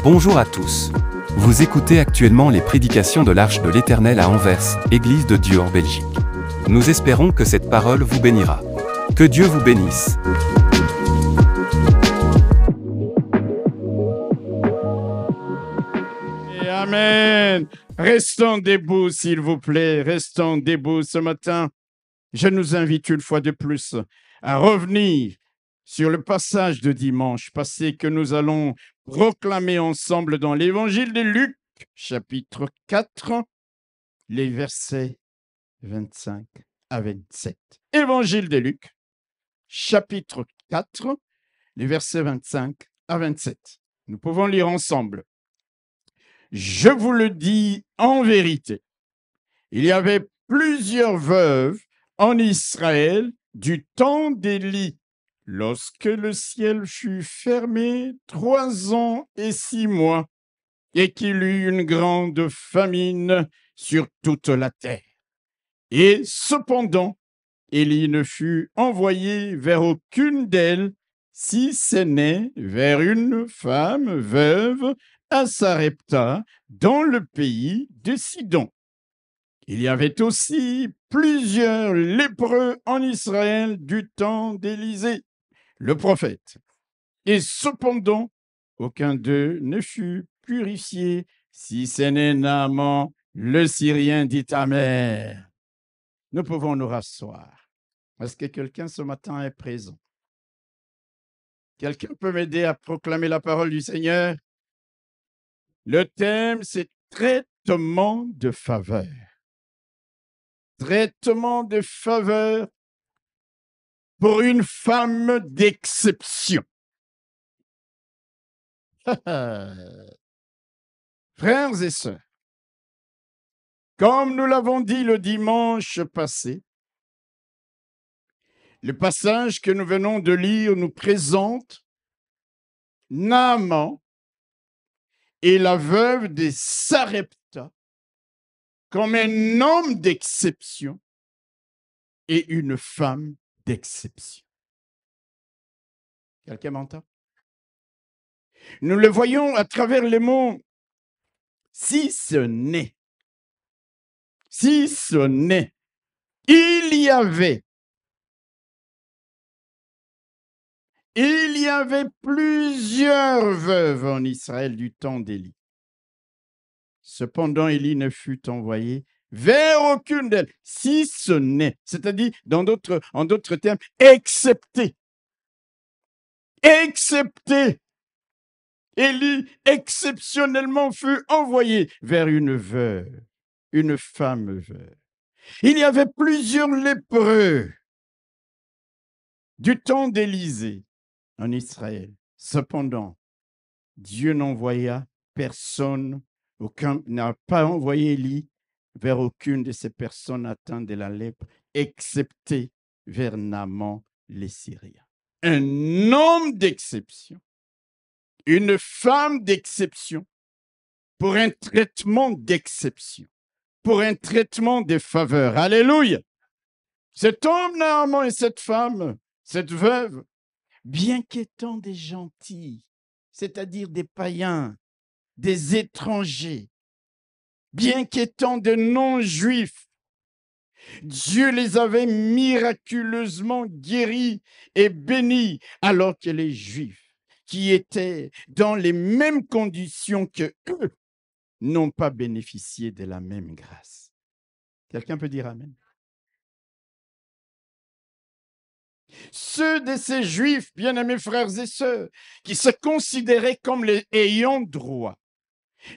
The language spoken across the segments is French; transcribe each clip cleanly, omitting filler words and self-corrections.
Bonjour à tous. Vous écoutez actuellement les prédications de l'Arche de l'Éternel à Anvers, Église de Dieu en Belgique. Nous espérons que cette parole vous bénira. Que Dieu vous bénisse. Et amen. Restons debout, s'il vous plaît. Restons debout ce matin. Je nous invite une fois de plus à revenir sur le passage de dimanche passé que nous allons proclamer ensemble dans l'Évangile de Luc, chapitre 4, les versets 25 à 27. Évangile de Luc, chapitre 4, les versets 25 à 27. Nous pouvons lire ensemble. Je vous le dis en vérité, il y avait plusieurs veuves en Israël du temps d'Élie, lorsque le ciel fut fermé 3 ans et 6 mois, et qu'il eut une grande famine sur toute la terre. Et cependant, Élie ne fut envoyé vers aucune d'elles, si ce n'est vers une femme veuve à Sarepta, dans le pays de Sidon. Il y avait aussi plusieurs lépreux en Israël du temps d'Élisée, le prophète. Et cependant, aucun d'eux ne fut purifié, si ce n'est Naaman, le Syrien, dit Amen. Nous pouvons nous rasseoir. Est-ce que quelqu'un ce matin est présent? Quelqu'un peut m'aider à proclamer la parole du Seigneur? Le thème, c'est traitement de faveur. Traitement de faveur pour une femme d'exception. Frères et sœurs, comme nous l'avons dit le dimanche passé, le passage que nous venons de lire nous présente Naaman et la veuve de Sarepta comme un homme d'exception et une femme d'exception. Quelqu'un m'entend? Nous le voyons à travers les mots « si ce n'est ». Si ce n'est, il y avait plusieurs veuves en Israël du temps d'Élie. Cependant, Élie ne fut envoyé vers aucune d'elles, si ce n'est, c'est-à-dire, en d'autres termes, excepté. Élie, exceptionnellement, fut envoyé vers une veuve, une femme veuve. Il y avait plusieurs lépreux du temps d'Élisée en Israël. Cependant, Dieu n'envoya personne, n'a pas envoyé Élie vers aucune de ces personnes atteintes de la lèpre, excepté vers Naaman les Syriens. Un homme d'exception, une femme d'exception, pour un traitement d'exception, pour un traitement de faveur. Alléluia! Cet homme Naaman et cette femme, cette veuve, bien qu'étant des gentils, c'est-à-dire des païens, des étrangers, bien qu'étant des non-juifs, Dieu les avait miraculeusement guéris et bénis, alors que les Juifs, qui étaient dans les mêmes conditions que eux, n'ont pas bénéficié de la même grâce. Quelqu'un peut dire Amen? Ceux de ces Juifs, bien-aimés frères et sœurs, qui se considéraient comme les ayants droit,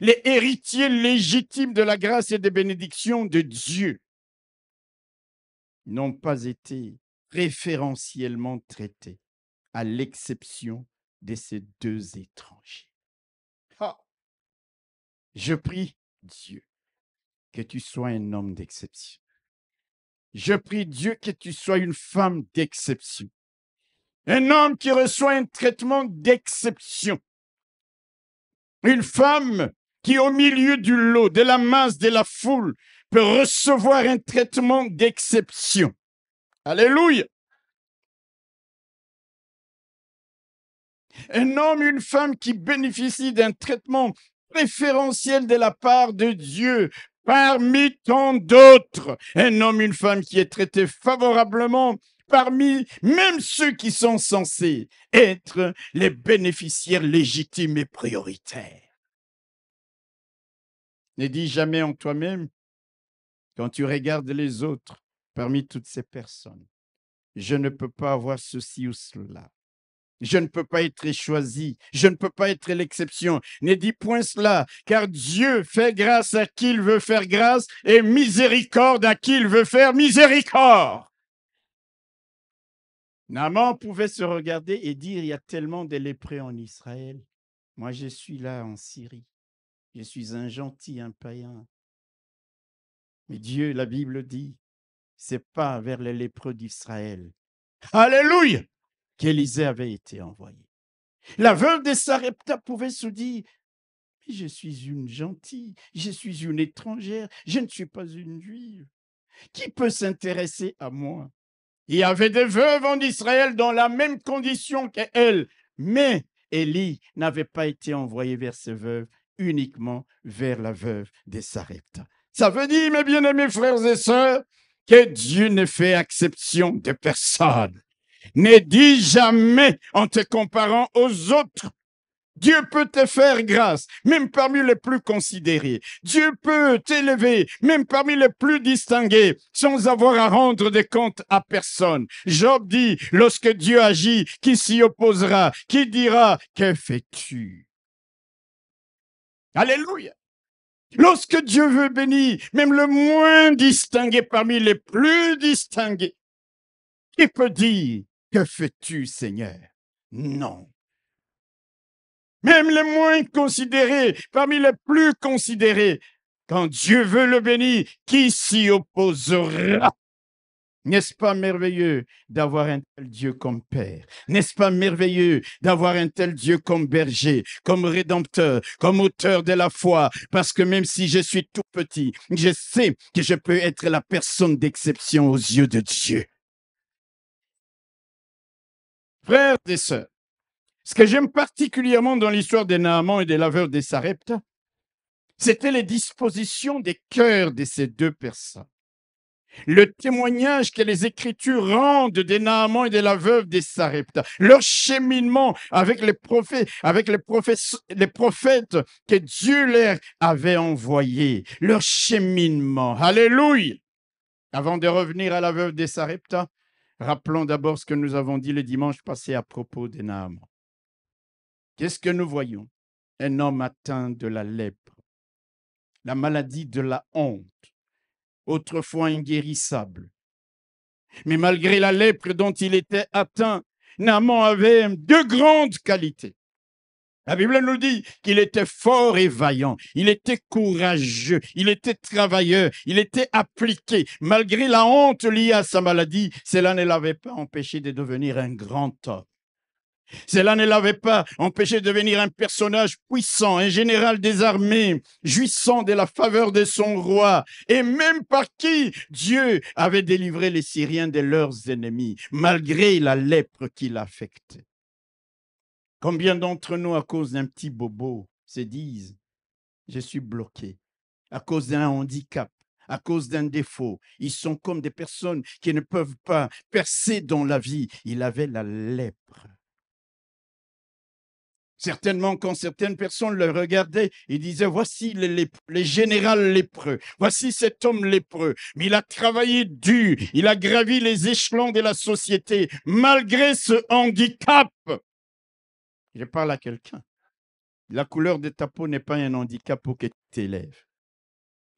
les héritiers légitimes de la grâce et des bénédictions de Dieu, n'ont pas été préférentiellement traités, à l'exception de ces deux étrangers. Ah, je prie Dieu que tu sois un homme d'exception. Je prie Dieu que tu sois une femme d'exception. Un homme qui reçoit un traitement d'exception. Une femme qui, au milieu du lot, de la masse, de la foule, peut recevoir un traitement d'exception. Alléluia! Un homme, une femme qui bénéficie d'un traitement préférentiel de la part de Dieu parmi tant d'autres. Un homme, une femme qui est traité favorablement parmi même ceux qui sont censés être les bénéficiaires légitimes et prioritaires. Ne dis jamais en toi-même, quand tu regardes les autres parmi toutes ces personnes, je ne peux pas avoir ceci ou cela. Je ne peux pas être choisi, je ne peux pas être l'exception. Ne dis point cela, car Dieu fait grâce à qui il veut faire grâce et miséricorde à qui il veut faire miséricorde. Naaman pouvait se regarder et dire, il y a tellement de lépreux en Israël. Moi, je suis là en Syrie. Je suis un gentil, un païen. Mais Dieu, la Bible dit, c'est pas vers les lépreux d'Israël. Alléluia! Qu'Élisée avait été envoyé. La veuve de Sarepta pouvait se dire, mais je suis une gentille, je suis une étrangère, je ne suis pas une juive. Qui peut s'intéresser à moi? Il y avait des veuves en Israël dans la même condition qu'elle, mais Élie n'avait pas été envoyé vers ces veuves, uniquement vers la veuve de Sarepta. Ça veut dire, mes bien-aimés frères et sœurs, que Dieu ne fait exception de personne. Ne dis jamais en te comparant aux autres. Dieu peut te faire grâce, même parmi les plus considérés. Dieu peut t'élever, même parmi les plus distingués, sans avoir à rendre des comptes à personne. Job dit, lorsque Dieu agit, qui s'y opposera? Qui dira, que fais-tu? Alléluia! Lorsque Dieu veut bénir, même le moins distingué parmi les plus distingués, qui peut dire, que fais-tu, Seigneur? Non. Même les moins considérés, parmi les plus considérés, quand Dieu veut le bénir, qui s'y opposera? N'est-ce pas merveilleux d'avoir un tel Dieu comme Père? N'est-ce pas merveilleux d'avoir un tel Dieu comme berger, comme rédempteur, comme auteur de la foi? Parce que même si je suis tout petit, je sais que je peux être la personne d'exception aux yeux de Dieu. Frères et sœurs, ce que j'aime particulièrement dans l'histoire de Naaman et de la veuve de Sarepta, c'était les dispositions des cœurs de ces deux personnes. Le témoignage que les Écritures rendent de Naaman et de la veuve de Sarepta, leur cheminement avec les prophètes, les prophètes que Dieu leur avait envoyés, leur cheminement. Alléluia! Avant de revenir à la veuve de Sarepta, rappelons d'abord ce que nous avons dit le dimanche passé à propos de Naaman. Qu'est-ce que nous voyons? Un homme atteint de la lèpre, la maladie de la honte, autrefois inguérissable. Mais malgré la lèpre dont il était atteint, Naaman avait de grandes qualités. La Bible nous dit qu'il était fort et vaillant, il était courageux, il était travailleur, il était appliqué. Malgré la honte liée à sa maladie, cela ne l'avait pas empêché de devenir un grand homme. Cela ne l'avait pas empêché de devenir un personnage puissant, un général des armées, jouissant de la faveur de son roi, et même par qui Dieu avait délivré les Syriens de leurs ennemis, malgré la lèpre qui l'affectait. Combien d'entre nous, à cause d'un petit bobo, se disent « je suis bloqué » à cause d'un handicap, à cause d'un défaut. Ils sont comme des personnes qui ne peuvent pas percer dans la vie. Il avait la lèpre. Certainement, quand certaines personnes le regardaient, ils disaient, voici les générales lépreux, voici cet homme lépreux. Mais il a travaillé dur, il a gravi les échelons de la société, malgré ce handicap. Je parle à quelqu'un. La couleur de ta peau n'est pas un handicap pour que tu t'élèves.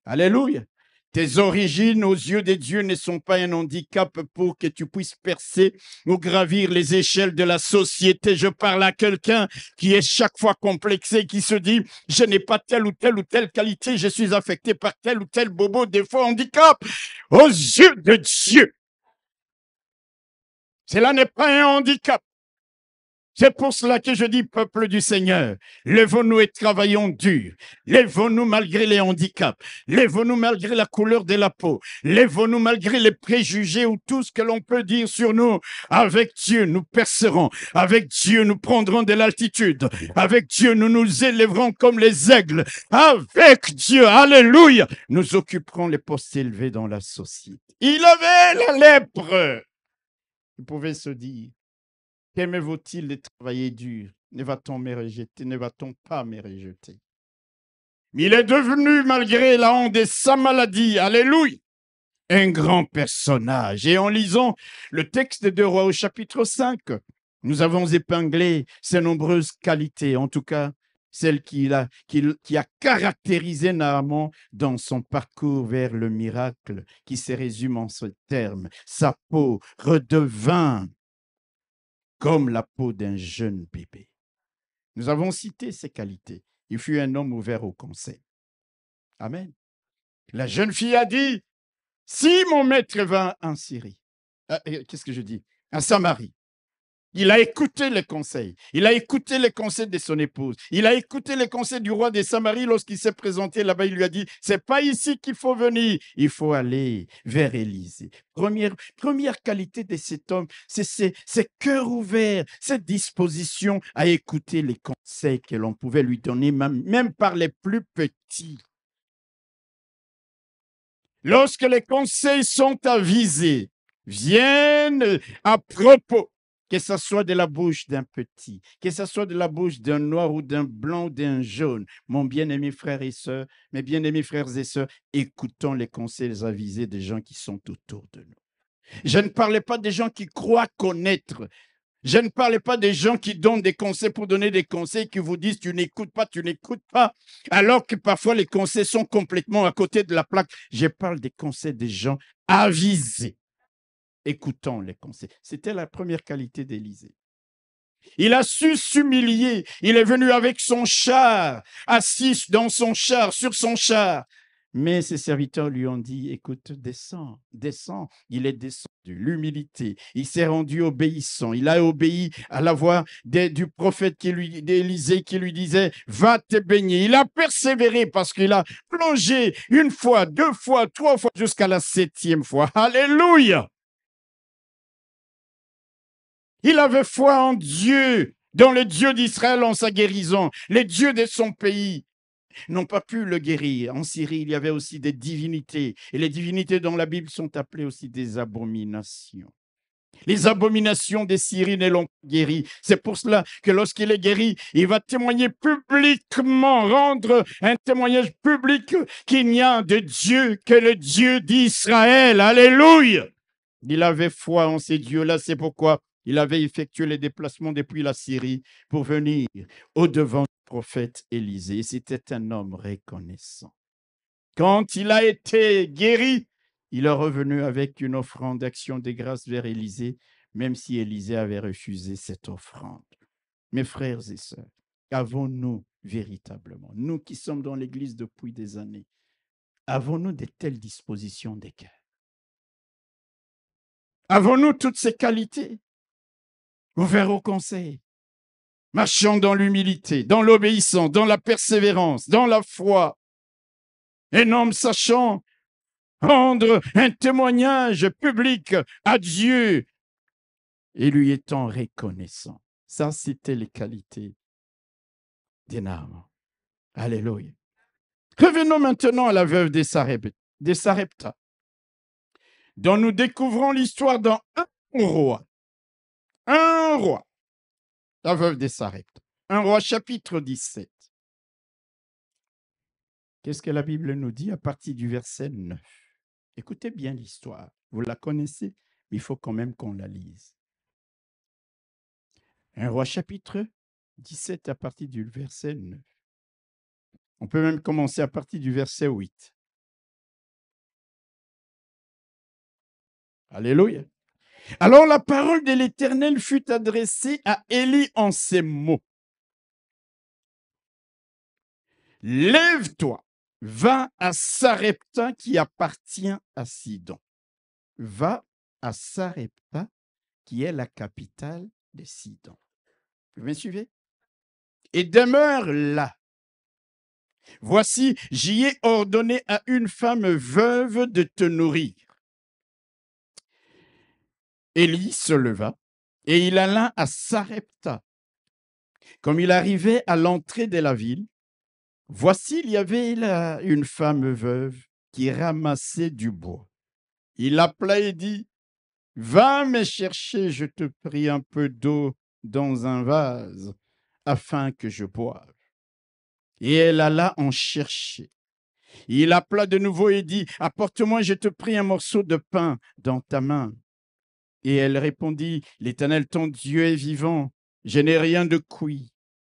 Alléluia. Tes origines aux yeux de Dieu ne sont pas un handicap pour que tu puisses percer ou gravir les échelles de la société. Je parle à quelqu'un qui est chaque fois complexé, qui se dit « je n'ai pas telle ou telle qualité, je suis affecté par tel ou tel bobo, défaut, handicap. » Aux yeux de Dieu, cela n'est pas un handicap. C'est pour cela que je dis, peuple du Seigneur, lèvons-nous et travaillons dur. Lèvons-nous malgré les handicaps. Lèvons-nous malgré la couleur de la peau. Lèvons-nous malgré les préjugés ou tout ce que l'on peut dire sur nous. Avec Dieu, nous percerons. Avec Dieu, nous prendrons de l'altitude. Avec Dieu, nous nous élèverons comme les aigles. Avec Dieu, alléluia, nous occuperons les postes élevés dans la société. Il avait la lèpre. Il pouvait se dire, qu'aimez vaut-il de travailler dur? Ne va-t-on me rejeter? Ne va-t-on pas me rejeter? Mais il est devenu, malgré la honte de sa maladie, alléluia, un grand personnage. Et en lisant le texte de Rois au chapitre 5, nous avons épinglé ses nombreuses qualités, en tout cas celle qui a caractérisé Naaman dans son parcours vers le miracle, qui se résume en ce terme. Sa peau redevint comme la peau d'un jeune bébé. Nous avons cité ses qualités. Il fut un homme ouvert au conseil. Amen. La jeune fille a dit, si mon maître va en Syrie, qu'est-ce que je dis? À Samarie. Il a écouté les conseils. Il a écouté les conseils de son épouse. Il a écouté les conseils du roi de Samarie lorsqu'il s'est présenté là-bas. Il lui a dit, c'est pas ici qu'il faut venir. Il faut aller vers Élysée. Première qualité de cet homme, c'est ce cœur ouvert, cette disposition à écouter les conseils que l'on pouvait lui donner, même par les plus petits. Lorsque les conseils sont avisés, viennent à propos, que ce soit de la bouche d'un petit, que ce soit de la bouche d'un noir ou d'un blanc ou d'un jaune. Mon bien-aimé frère et sœurs, mes bien-aimés frères et sœurs, écoutons les conseils avisés des gens qui sont autour de nous. Je ne parlais pas des gens qui croient connaître. Je ne parlais pas des gens qui donnent des conseils pour donner des conseils, qui vous disent tu n'écoutes pas, alors que parfois les conseils sont complètement à côté de la plaque. Je parle des conseils des gens avisés. Écoutons les conseils. C'était la première qualité d'Élisée. Il a su s'humilier. Il est venu avec son char, assis dans son char, sur son char. Mais ses serviteurs lui ont dit, écoute, descends, descends. Il est descendu, l'humilité. Il s'est rendu obéissant. Il a obéi à la voix du prophète d'Élisée qui lui disait, va te baigner. Il a persévéré parce qu'il a plongé une fois, deux fois, trois fois, jusqu'à la 7e fois. Alléluia! Il avait foi en Dieu, dans le Dieu d'Israël en sa guérison. Les dieux de son pays n'ont pas pu le guérir. En Syrie, il y avait aussi des divinités. Et les divinités dans la Bible sont appelées aussi des abominations. Les abominations des Syriens ne l'ont pas guéri. C'est pour cela que lorsqu'il est guéri, il va témoigner publiquement, rendre un témoignage public qu'il n'y a de Dieu que le Dieu d'Israël. Alléluia! Il avait foi en ces dieux-là, c'est pourquoi il avait effectué les déplacements depuis la Syrie pour venir au-devant du prophète Élisée. C'était un homme reconnaissant. Quand il a été guéri, il est revenu avec une offrande d'action de grâce vers Élisée, même si Élisée avait refusé cette offrande. Mes frères et sœurs, avons-nous véritablement, nous qui sommes dans l'Église depuis des années, avons-nous de telles dispositions de cœur? Avons-nous toutes ces qualités? Ouverts au conseil, marchant dans l'humilité, dans l'obéissance, dans la persévérance, dans la foi. Un homme sachant rendre un témoignage public à Dieu et lui étant reconnaissant. Ça, c'était les qualités de Naaman. Alléluia. Revenons maintenant à la veuve de Sarepta, dont nous découvrons l'histoire dans un roi. Un roi. La veuve de Sarepta. Un roi, chapitre 17. Qu'est-ce que la Bible nous dit à partir du verset 9? Écoutez bien l'histoire. Vous la connaissez, mais il faut quand même qu'on la lise. Un roi, chapitre 17, à partir du verset 9. On peut même commencer à partir du verset 8. Alléluia. Alors la parole de l'Éternel fut adressée à Élie en ces mots. Lève-toi, va à Sarepta qui appartient à Sidon. Va à Sarepta qui est la capitale de Sidon. Vous me suivez? Et demeure là. Voici, j'y ai ordonné à une femme veuve de te nourrir. Élie se leva et il alla à Sarepta. Comme il arrivait à l'entrée de la ville, voici, il y avait là une femme veuve qui ramassait du bois. Il l'appela et dit, va me chercher, je te prie, un peu d'eau dans un vase, afin que je boive. Et elle alla en chercher. Il appela de nouveau et dit, apporte-moi, je te prie, un morceau de pain dans ta main. Et elle répondit, l'Éternel ton Dieu est vivant, je n'ai rien de cuit,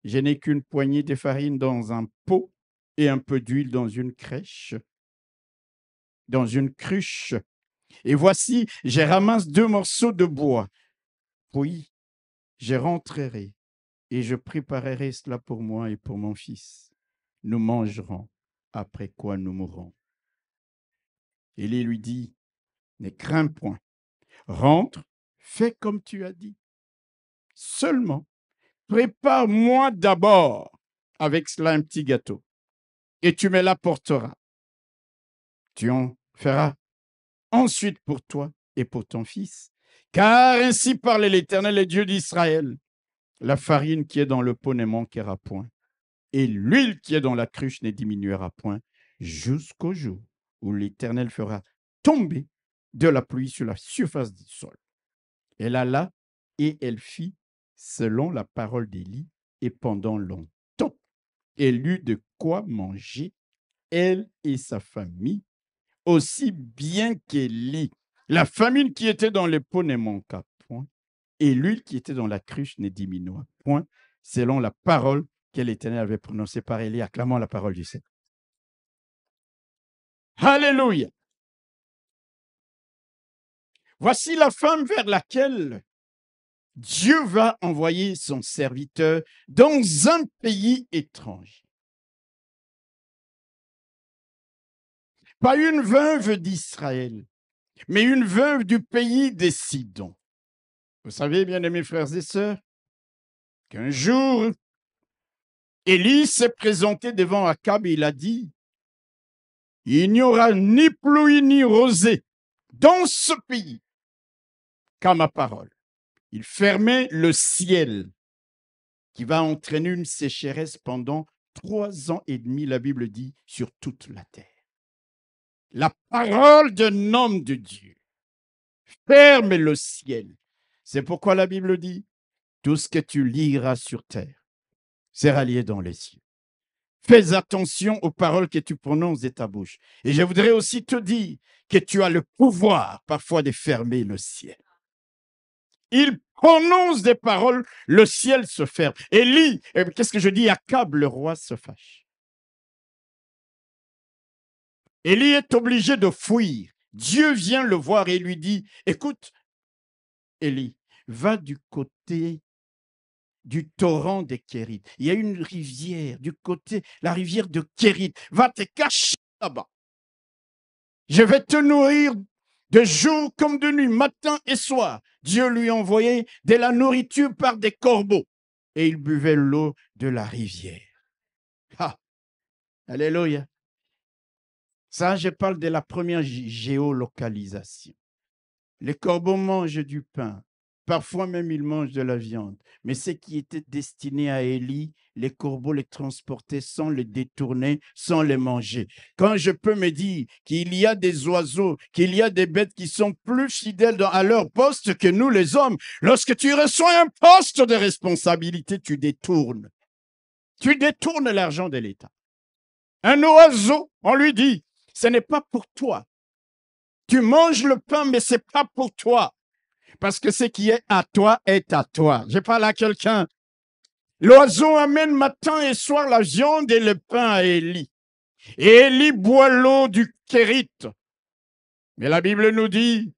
je n'ai qu'une poignée de farine dans un pot et un peu d'huile dans une cruche. Et voici, je ramasse 2 morceaux de bois. Puis, je rentrerai et je préparerai cela pour moi et pour mon fils. Nous mangerons, après quoi nous mourrons. Élie lui dit, ne crains point, rentre, fais comme tu as dit. Seulement, prépare-moi d'abord avec cela un petit gâteau et tu me l'apporteras. Tu en feras ensuite pour toi et pour ton fils. Car ainsi parle l'Éternel, le Dieu d'Israël. La farine qui est dans le pot ne manquera point, et l'huile qui est dans la cruche ne diminuera point, jusqu'au jour où l'Éternel fera tomber de la pluie sur la surface du sol. Elle alla et elle fit selon la parole d'Élie, et pendant longtemps, elle eut de quoi manger, elle et sa famille, aussi bien qu'Élie. La famine qui était dans les pots ne manqua point, et l'huile qui était dans la cruche ne diminua point, selon la parole que l'Éternel avait prononcée par Élie. Acclamons la parole du Seigneur. Alléluia! Voici la femme vers laquelle Dieu va envoyer son serviteur dans un pays étranger. Pas une veuve d'Israël, mais une veuve du pays des Sidons. Vous savez, bien-aimés frères et sœurs, qu'un jour, Élie s'est présenté devant Akab et il a dit, il n'y aura ni pluie ni rosée dans ce pays qu'à ma parole. Il fermait le ciel qui va entraîner une sécheresse pendant 3 ans et demi, la Bible dit, sur toute la terre. La parole d'un homme de Dieu ferme le ciel. C'est pourquoi la Bible dit, tout ce que tu liras sur terre sera lié dans les cieux. Fais attention aux paroles que tu prononces de ta bouche. Et je voudrais aussi te dire que tu as le pouvoir parfois de fermer le ciel. Il prononce des paroles, le ciel se ferme. Élie, qu'est-ce que je dis? Akab, le roi, se fâche. Élie est obligé de fuir. Dieu vient le voir et lui dit, écoute, Élie, va du côté du torrent des Kérith. Il y a une rivière du côté, la rivière de Kérith. Va te cacher là-bas. Je vais te nourrir de jour comme de nuit, matin et soir. Dieu lui envoyait de la nourriture par des corbeaux et il buvait l'eau de la rivière. Ah, alléluia. Ça, je parle de la première géolocalisation. Les corbeaux mangent du pain. Parfois même, ils mangent de la viande. Mais ce qui était destiné à Élie, les corbeaux les transportaient sans les détourner, sans les manger. Quand je peux me dire qu'il y a des oiseaux, qu'il y a des bêtes qui sont plus fidèles à leur poste que nous, les hommes, lorsque tu reçois un poste de responsabilité, tu détournes. Tu détournes l'argent de l'État. Un oiseau, on lui dit, ce n'est pas pour toi. Tu manges le pain, mais ce n'est pas pour toi. Parce que ce qui est à toi est à toi. Je parle à quelqu'un. L'oiseau amène matin et soir la viande et le pain à Élie. Et Élie boit l'eau du Kérith. Mais la Bible nous dit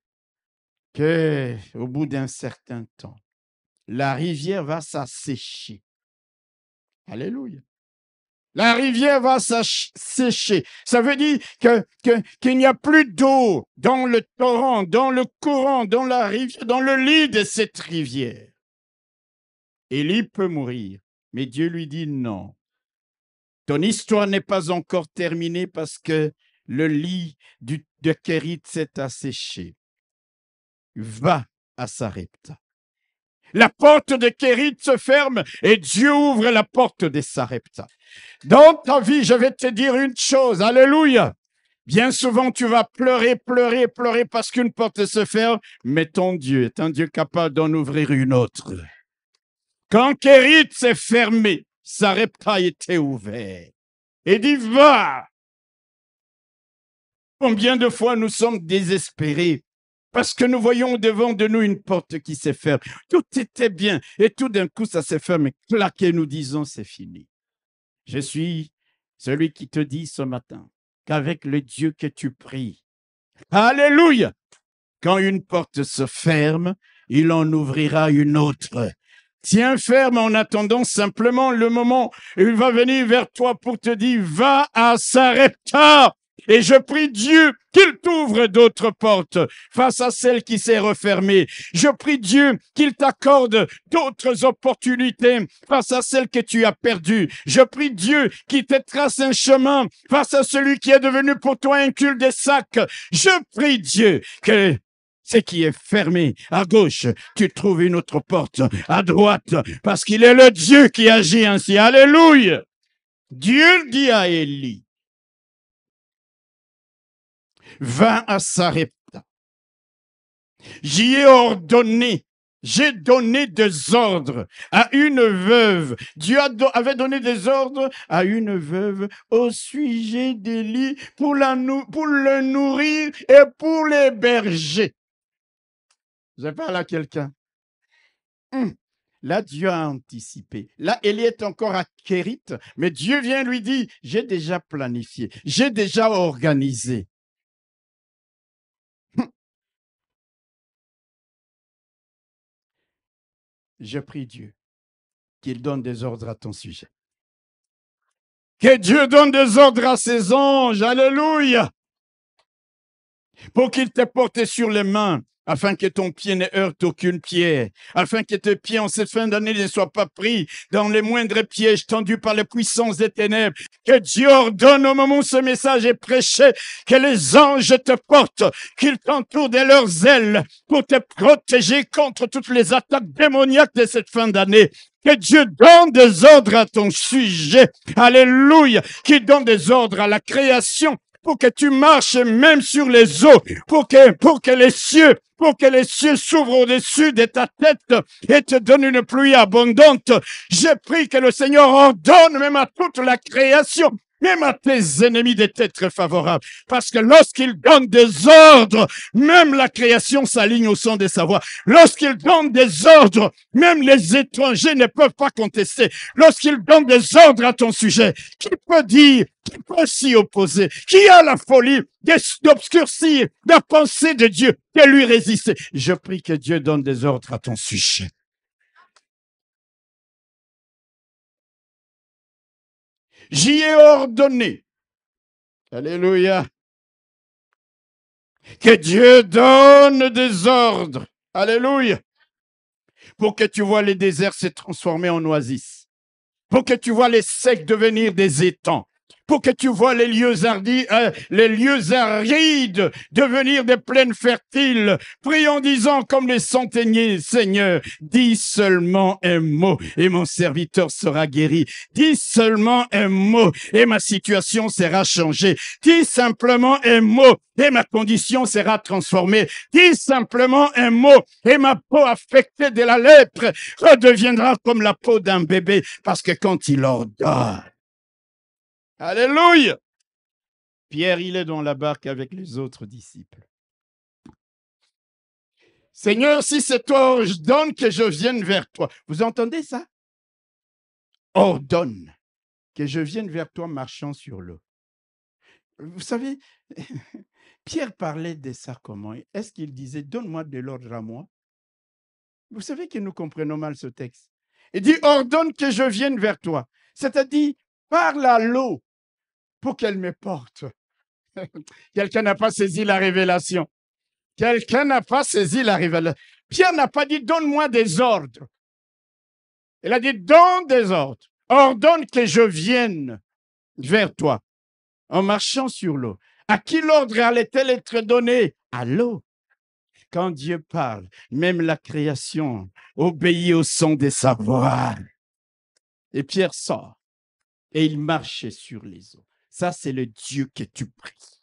qu'au bout d'un certain temps, la rivière va s'assécher. Alléluia. La rivière va s'assécher. Ça veut dire qu'il n'y a plus d'eau dans le torrent, dans le courant, dans la rivière, dans le lit de cette rivière. Élie peut mourir, mais Dieu lui dit non. Ton histoire n'est pas encore terminée parce que le lit de Kérit s'est asséché. Va à Sarepta. La porte de Kérit se ferme et Dieu ouvre la porte de Sarepta. Dans ta vie, je vais te dire une chose. Alléluia. Bien souvent, tu vas pleurer, pleurer, pleurer parce qu'une porte se ferme, mais ton Dieu est un Dieu capable d'en ouvrir une autre. Quand Kérit s'est fermé, Sarepta était ouvert. Et dit, va. Combien de fois nous sommes désespérés parce que nous voyons devant de nous une porte qui s'est fermée. Tout était bien et tout d'un coup, ça s'est fermé. Clac, et nous disons, c'est fini. Je suis celui qui te dit ce matin qu'avec le Dieu que tu pries, alléluia, quand une porte se ferme, il en ouvrira une autre. Tiens ferme en attendant simplement le moment où il va venir vers toi pour te dire, va à Sarepta. Et je prie Dieu qu'il t'ouvre d'autres portes face à celle qui s'est refermée. Je prie Dieu qu'il t'accorde d'autres opportunités face à celle que tu as perdue. Je prie Dieu qu'il te trace un chemin face à celui qui est devenu pour toi un cul-de-sac. Je prie Dieu que ce qui est fermé à gauche, tu trouves une autre porte à droite parce qu'il est le Dieu qui agit ainsi. Alléluia! Dieu dit à Élie, va à Sarepta. J'y ai ordonné, j'ai donné des ordres à une veuve. Dieu avait donné des ordres à une veuve au sujet d'Élie pour le nourrir et pour l'héberger. Je parle à quelqu'un. Là, Dieu a anticipé. Là, Élie est encore à Kérit, mais Dieu vient lui dire, j'ai déjà planifié, j'ai déjà organisé. Je prie Dieu qu'il donne des ordres à ton sujet. Que Dieu donne des ordres à ses anges, alléluia, pour qu'ils te portent sur les mains, afin que ton pied ne heurte aucune pierre, afin que tes pieds en cette fin d'année ne soient pas pris dans les moindres pièges tendus par les puissances des ténèbres. Que Dieu ordonne au moment où ce message est prêché, que les anges te portent, qu'ils t'entourent de leurs ailes pour te protéger contre toutes les attaques démoniaques de cette fin d'année. Que Dieu donne des ordres à ton sujet. Alléluia. Qu'il donne des ordres à la création pour que tu marches même sur les eaux, pour que les cieux s'ouvrent au-dessus de ta tête et te donnent une pluie abondante. Je prie que le Seigneur ordonne même à toute la création, même à tes ennemis d'être très favorables. Parce que lorsqu'il donne des ordres, même la création s'aligne au son de sa voix. Lorsqu'il donne des ordres, même les étrangers ne peuvent pas contester. Lorsqu'il donne des ordres à ton sujet, qui peut dire, qui peut s'y opposer? Qui a la folie d'obscurcir la pensée de Dieu, de lui résister? Je prie que Dieu donne des ordres à ton sujet. J'y ai ordonné. Alléluia. Que Dieu donne des ordres. Alléluia. Pour que tu vois les déserts se transformer en oasis. Pour que tu vois les secs devenir des étangs. Pour que tu vois les lieux arides devenir des plaines fertiles. Prie en disant comme les centeniers, Seigneur, dis seulement un mot et mon serviteur sera guéri. Dis seulement un mot et ma situation sera changée. Dis simplement un mot et ma condition sera transformée. Dis simplement un mot et ma peau affectée de la lèpre redeviendra comme la peau d'un bébé parce que quand il ordonne, alléluia! Pierre, il est dans la barque avec les autres disciples. Seigneur, si c'est toi, ordonne que je vienne vers toi. Vous entendez ça? Ordonne que je vienne vers toi marchant sur l'eau. Vous savez, Pierre parlait de ça comment? Est-ce qu'il disait, donne-moi de l'ordre à moi? Vous savez que nous comprenons mal ce texte. Il dit, ordonne que je vienne vers toi. C'est-à-dire, parle à l'eau pour qu'elle me porte. Quelqu'un n'a pas saisi la révélation. Quelqu'un n'a pas saisi la révélation. Pierre n'a pas dit, donne-moi des ordres. Il a dit, donne des ordres. Ordonne que je vienne vers toi en marchant sur l'eau. À qui l'ordre allait-elle être donné? À l'eau. Quand Dieu parle, même la création obéit au son de sa voix. Et Pierre sort et il marchait sur les eaux. Ça, c'est le Dieu que tu pries.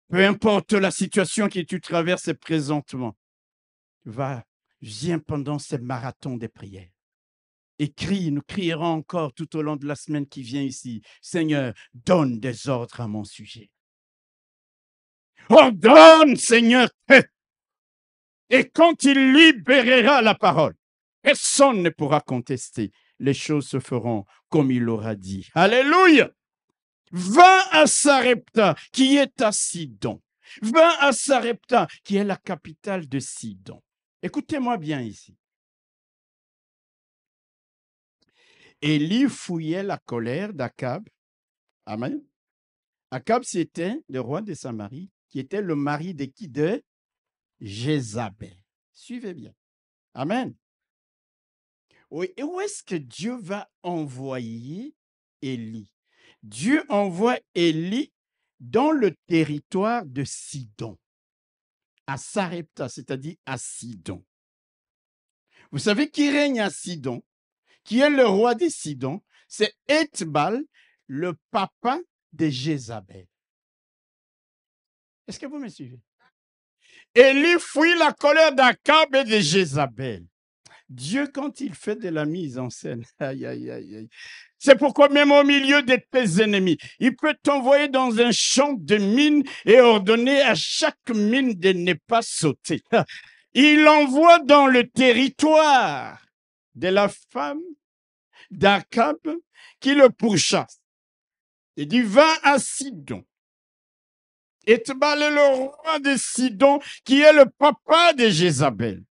Peu importe la situation que tu traverses présentement, viens pendant ces marathons de prières. Et crie, nous crierons encore tout au long de la semaine qui vient ici. Seigneur, donne des ordres à mon sujet. Ordonne, Seigneur. Et quand il libérera la parole, personne ne pourra contester. Les choses se feront comme il l'aura dit. Alléluia. Va à Sarepta, qui est à Sidon. Va à Sarepta, qui est la capitale de Sidon. Écoutez-moi bien ici. Élie fouillait la colère d'Akab. Amen. Akab, c'était le roi de Samarie, qui était le mari de qui? De Jézabel. Suivez bien. Amen. Oui, et où est-ce que Dieu va envoyer Élie? Dieu envoie Élie dans le territoire de Sidon, à Sarepta, c'est-à-dire à Sidon. Vous savez qui règne à Sidon? Qui est le roi de Sidon? C'est Ethbal, le papa de Jézabel. Est-ce que vous me suivez? Élie fuit la colère d'Akab et de Jézabel. Dieu, quand il fait de la mise en scène, aïe, aïe, aïe, aïe. C'est pourquoi même au milieu de tes ennemis, il peut t'envoyer dans un champ de mines et ordonner à chaque mine de ne pas sauter. Il envoie dans le territoire de la femme d'Akab qui le pourchasse. Il dit, va à Sidon. Ethbal est le roi de Sidon qui est le papa de Jézabel.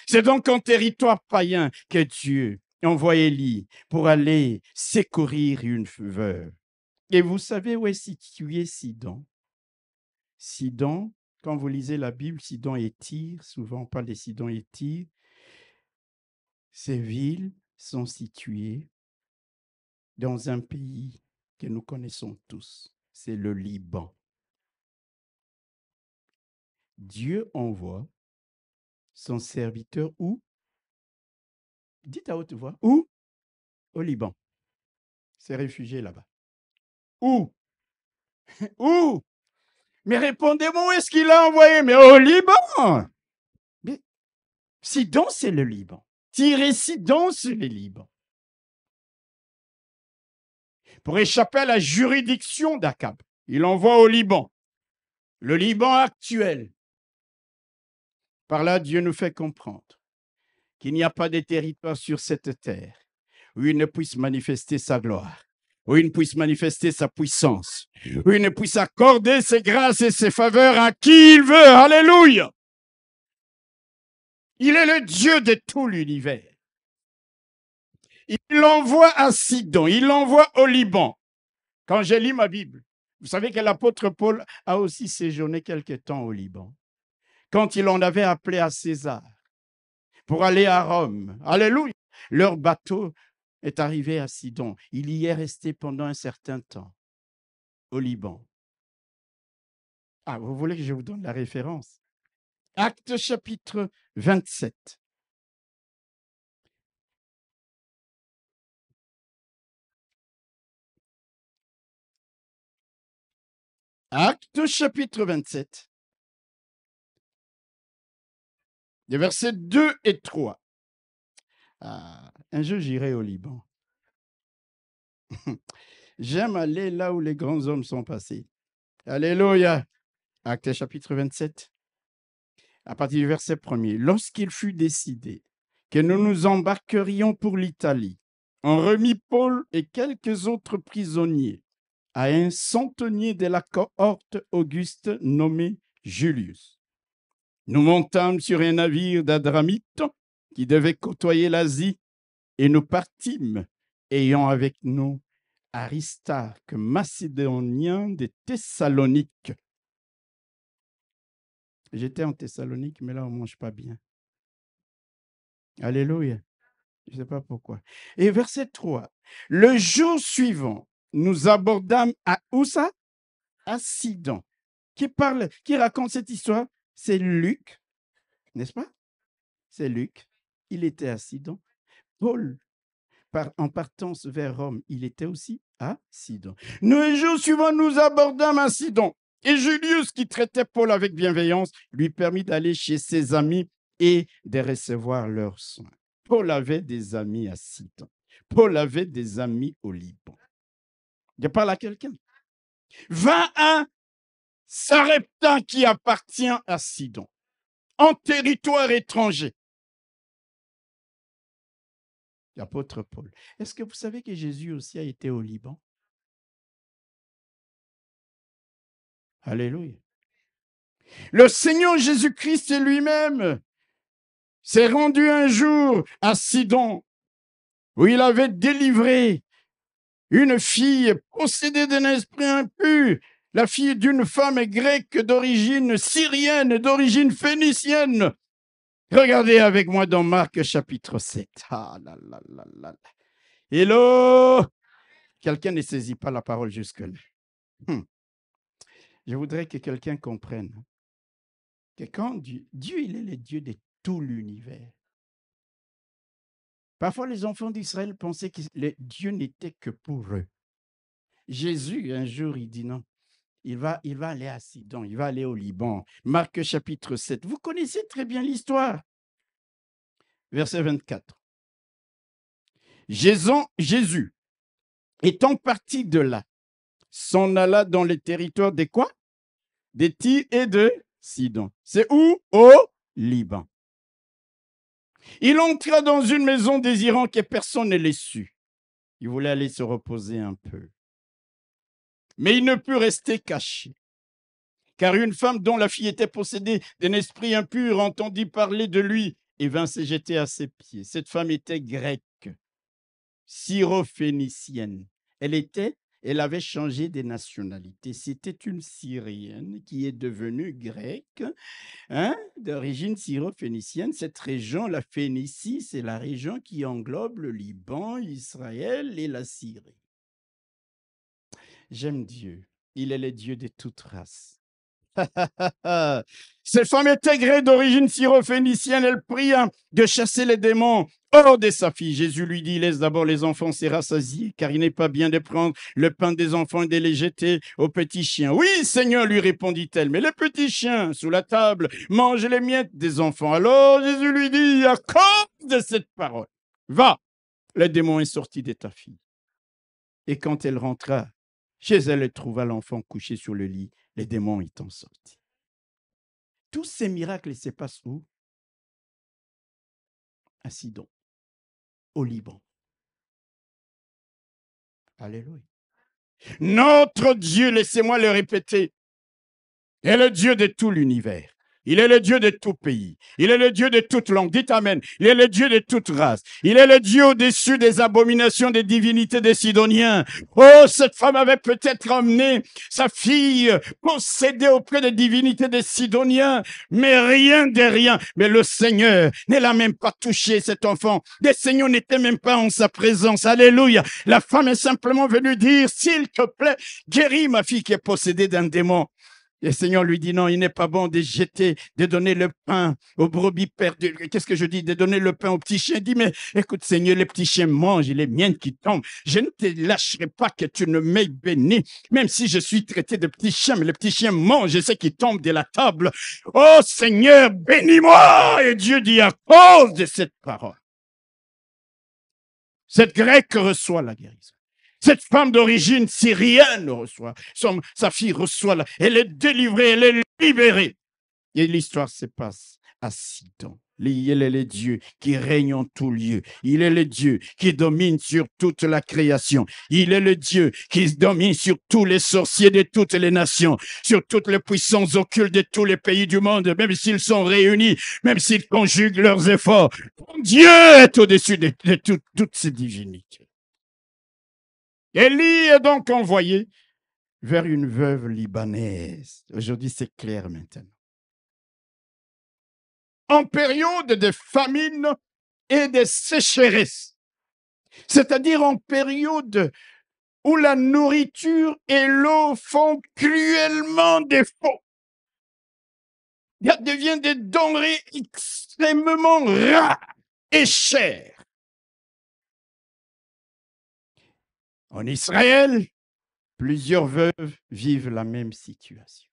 C'est donc en territoire païen que Dieu envoie Élie pour aller secourir une veuve. Et vous savez où est situé Sidon? Sidon, quand vous lisez la Bible, Sidon et Tyr, souvent on parle de Sidon et Tyr, ces villes sont situées dans un pays que nous connaissons tous, c'est le Liban. Dieu envoie son serviteur où? Dites à haute voix, où? Au Liban. C'est réfugié là-bas. Où? Où? Mais répondez-moi, où est-ce qu'il a envoyé? Mais au Liban. Mais Sidon, c'est le Liban. Tyr et Sidon, c'est le Liban. Pour échapper à la juridiction d'Akab, il envoie au Liban. Le Liban actuel. Par là, Dieu nous fait comprendre qu'il n'y a pas de territoire sur cette terre où il ne puisse manifester sa gloire, où il ne puisse manifester sa puissance, où il ne puisse accorder ses grâces et ses faveurs à qui il veut. Alléluia! Il est le Dieu de tout l'univers. Il l'envoie à Sidon, il l'envoie au Liban. Quand j'ai lu ma Bible, vous savez que l'apôtre Paul a aussi séjourné quelque temps au Liban. Quand il en avait appelé à César pour aller à Rome, alléluia, leur bateau est arrivé à Sidon. Il y est resté pendant un certain temps au Liban. Ah, vous voulez que je vous donne la référence? Actes chapitre 27. Actes chapitre 27. Les versets 2 et 3. Ah, un jour, j'irai au Liban. J'aime aller là où les grands hommes sont passés. Alléluia. Actes chapitre 27. À partir du verset 1er. Lorsqu'il fut décidé que nous nous embarquerions pour l'Italie, on remit Paul et quelques autres prisonniers à un centenier de la cohorte Auguste nommé Julius. Nous montâmes sur un navire d'Adramite qui devait côtoyer l'Asie et nous partîmes, ayant avec nous Aristarque, macédonien de Thessalonique. J'étais en Thessalonique, mais là, on ne mange pas bien. Alléluia. Je ne sais pas pourquoi. Et verset 3. Le jour suivant, nous abordâmes à où ça? À Sidon. Qui raconte cette histoire? C'est Luc, n'est-ce pas? C'est Luc. Il était à Sidon. Paul, en partance vers Rome, il était aussi à Sidon. Le jour suivant, nous abordâmes à Sidon. Et Julius, qui traitait Paul avec bienveillance, lui permit d'aller chez ses amis et de recevoir leurs soins. Paul avait des amis à Sidon. Paul avait des amis au Liban. Je parle à quelqu'un. Va à Sarepta qui appartient à Sidon, en territoire étranger. L'apôtre Paul. Est-ce que vous savez que Jésus aussi a été au Liban? Alléluia. Le Seigneur Jésus-Christ lui-même s'est rendu un jour à Sidon, où il avait délivré une fille possédée d'un esprit impur, la fille d'une femme grecque d'origine syrienne, d'origine phénicienne. Regardez avec moi dans Marc chapitre 7. Ah là là là là. Hello! Quelqu'un ne saisit pas la parole jusque-là. Je voudrais que quelqu'un comprenne que quand Dieu, il est le Dieu de tout l'univers. Parfois, les enfants d'Israël pensaient que Dieu n'était que pour eux. Jésus, un jour, il dit non. Il va aller à Sidon, il va aller au Liban. Marc chapitre 7. Vous connaissez très bien l'histoire. Verset 24. Jésus, étant parti de là, s'en alla dans les territoires des quoi? Des Tyr et de Sidon. C'est où? Au Liban. Il entra dans une maison désirant que personne ne l'ait su. Il voulait aller se reposer un peu. Mais il ne put rester caché. Car une femme dont la fille était possédée d'un esprit impur entendit parler de lui et vint se jeter à ses pieds. Cette femme était grecque, syrophénicienne. Elle avait changé de nationalité. C'était une Syrienne qui est devenue grecque, d'origine syrophénicienne. Cette région, la Phénicie, c'est la région qui englobe le Liban, Israël et la Syrie. J'aime Dieu. Il est le Dieu de toute race. Cette femme intégrée d'origine syrophénicienne, elle pria de chasser les démons hors de sa fille. Jésus lui dit, laisse d'abord les enfants se rassasier, car il n'est pas bien de prendre le pain des enfants et de les jeter aux petits chiens. Oui, Seigneur, lui répondit-elle, mais les petits chiens sous la table mangent les miettes des enfants. Alors Jésus lui dit, à cause de cette parole, va, le démon est sorti de ta fille. Et quand elle rentra chez elle, elle trouva l'enfant couché sur le lit. Les démons étant sortis. Tous ces miracles se passent où? À Sidon, au Liban. Alléluia. Notre Dieu, laissez-moi le répéter, est le Dieu de tout l'univers. Il est le Dieu de tout pays. Il est le Dieu de toute langue. Dites Amen. Il est le Dieu de toute race. Il est le Dieu au-dessus des abominations des divinités des Sidoniens. Oh, cette femme avait peut-être emmené sa fille possédée auprès des divinités des Sidoniens, mais rien de rien. Mais le Seigneur ne l'a même pas touché, cet enfant. Le Seigneur n'était même pas en sa présence. Alléluia. La femme est simplement venue dire, s'il te plaît, guéris ma fille qui est possédée d'un démon. Et le Seigneur lui dit, non, il n'est pas bon de jeter, de donner le pain aux brebis perdues. Qu'est-ce que je dis? De donner le pain aux petits chiens. Il dit, mais écoute, Seigneur, les petits chiens mangent, les miennes qui tombent. Je ne te lâcherai pas que tu ne m'aies béni, même si je suis traité de petit chien, mais les petits chiens mangent ce qui tombe de la table. Oh Seigneur, bénis-moi! Et Dieu dit, à cause de cette parole, cette grecque reçoit la guérison. Cette femme d'origine syrienne reçoit, sa fille reçoit, elle est délivrée, elle est libérée. Et l'histoire se passe à Sidon. Il est le Dieu qui règne en tout lieu. Il est le Dieu qui domine sur toute la création. Il est le Dieu qui domine sur tous les sorciers de toutes les nations, sur toutes les puissances occultes de tous les pays du monde, même s'ils sont réunis, même s'ils conjuguent leurs efforts. Dieu est au-dessus de toutes ces divinités. Élie est donc envoyé vers une veuve libanaise. Aujourd'hui, c'est clair maintenant. En période de famine, et des sécheresses, c'est-à-dire en période où la nourriture et l'eau font cruellement défaut. Ça devient des denrées extrêmement rares et chères. En Israël, plusieurs veuves vivent la même situation.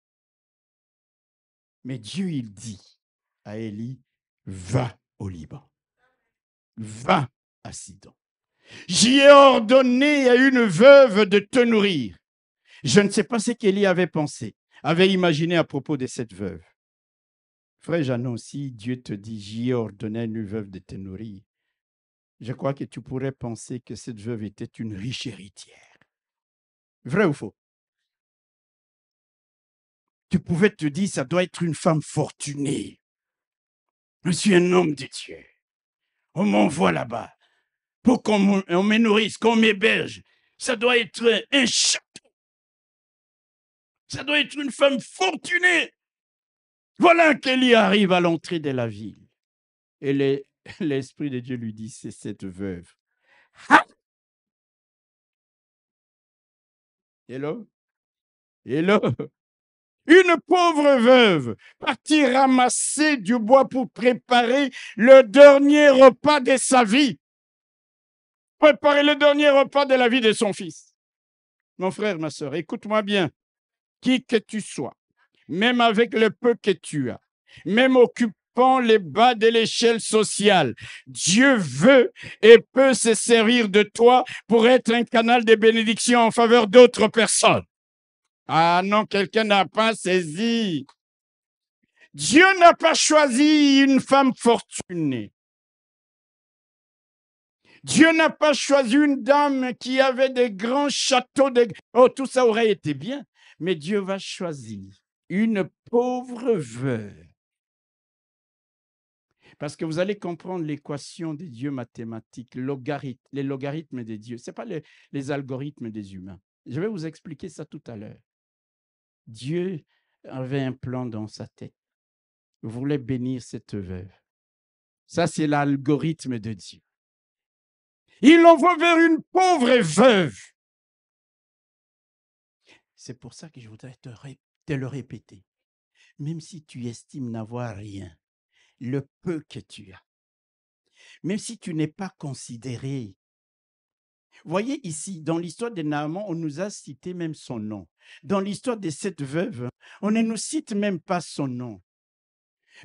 Mais Dieu, il dit à Élie, va au Liban, va à Sidon. J'y ai ordonné à une veuve de te nourrir. Je ne sais pas ce qu'Élie avait pensé, avait imaginé à propos de cette veuve. Frère Jeannot, si Dieu te dit, j'y ai ordonné à une veuve de te nourrir, je crois que tu pourrais penser que cette veuve était une riche héritière. Vrai ou faux? Tu pouvais te dire, ça doit être une femme fortunée. Je suis un homme de Dieu. On m'envoie là-bas pour qu'on me nourrisse, qu'on m'héberge. Ça doit être un château. Ça doit être une femme fortunée. Voilà qu'Élie arrive à l'entrée de la ville. Et l'Esprit de Dieu lui dit, c'est cette veuve. Ha! Hello? Hello? Une pauvre veuve partie ramasser du bois pour préparer le dernier repas de sa vie. Préparer le dernier repas de la vie de son fils. Mon frère, ma soeur, écoute-moi bien. Qui que tu sois, même avec le peu que tu as, même occupant les bas de l'échelle sociale, Dieu veut et peut se servir de toi pour être un canal de bénédiction en faveur d'autres personnes. Ah non, quelqu'un n'a pas saisi. Dieu n'a pas choisi une femme fortunée. Dieu n'a pas choisi une dame qui avait des grands châteaux. Oh, tout ça aurait été bien. Mais Dieu va choisir une pauvre veuve. Parce que vous allez comprendre l'équation des dieux mathématiques, les logarithmes des dieux. Ce n'est pas les algorithmes des humains. Je vais vous expliquer ça tout à l'heure. Dieu avait un plan dans sa tête. Il voulait bénir cette veuve. Ça, c'est l'algorithme de Dieu. Il l'envoie vers une pauvre veuve. C'est pour ça que je voudrais te le répéter. Même si tu estimes n'avoir rien, le peu que tu as, même si tu n'es pas considéré. Voyez ici, dans l'histoire de Naaman, on nous a cité même son nom. Dans l'histoire de cette veuve, on ne nous cite même pas son nom.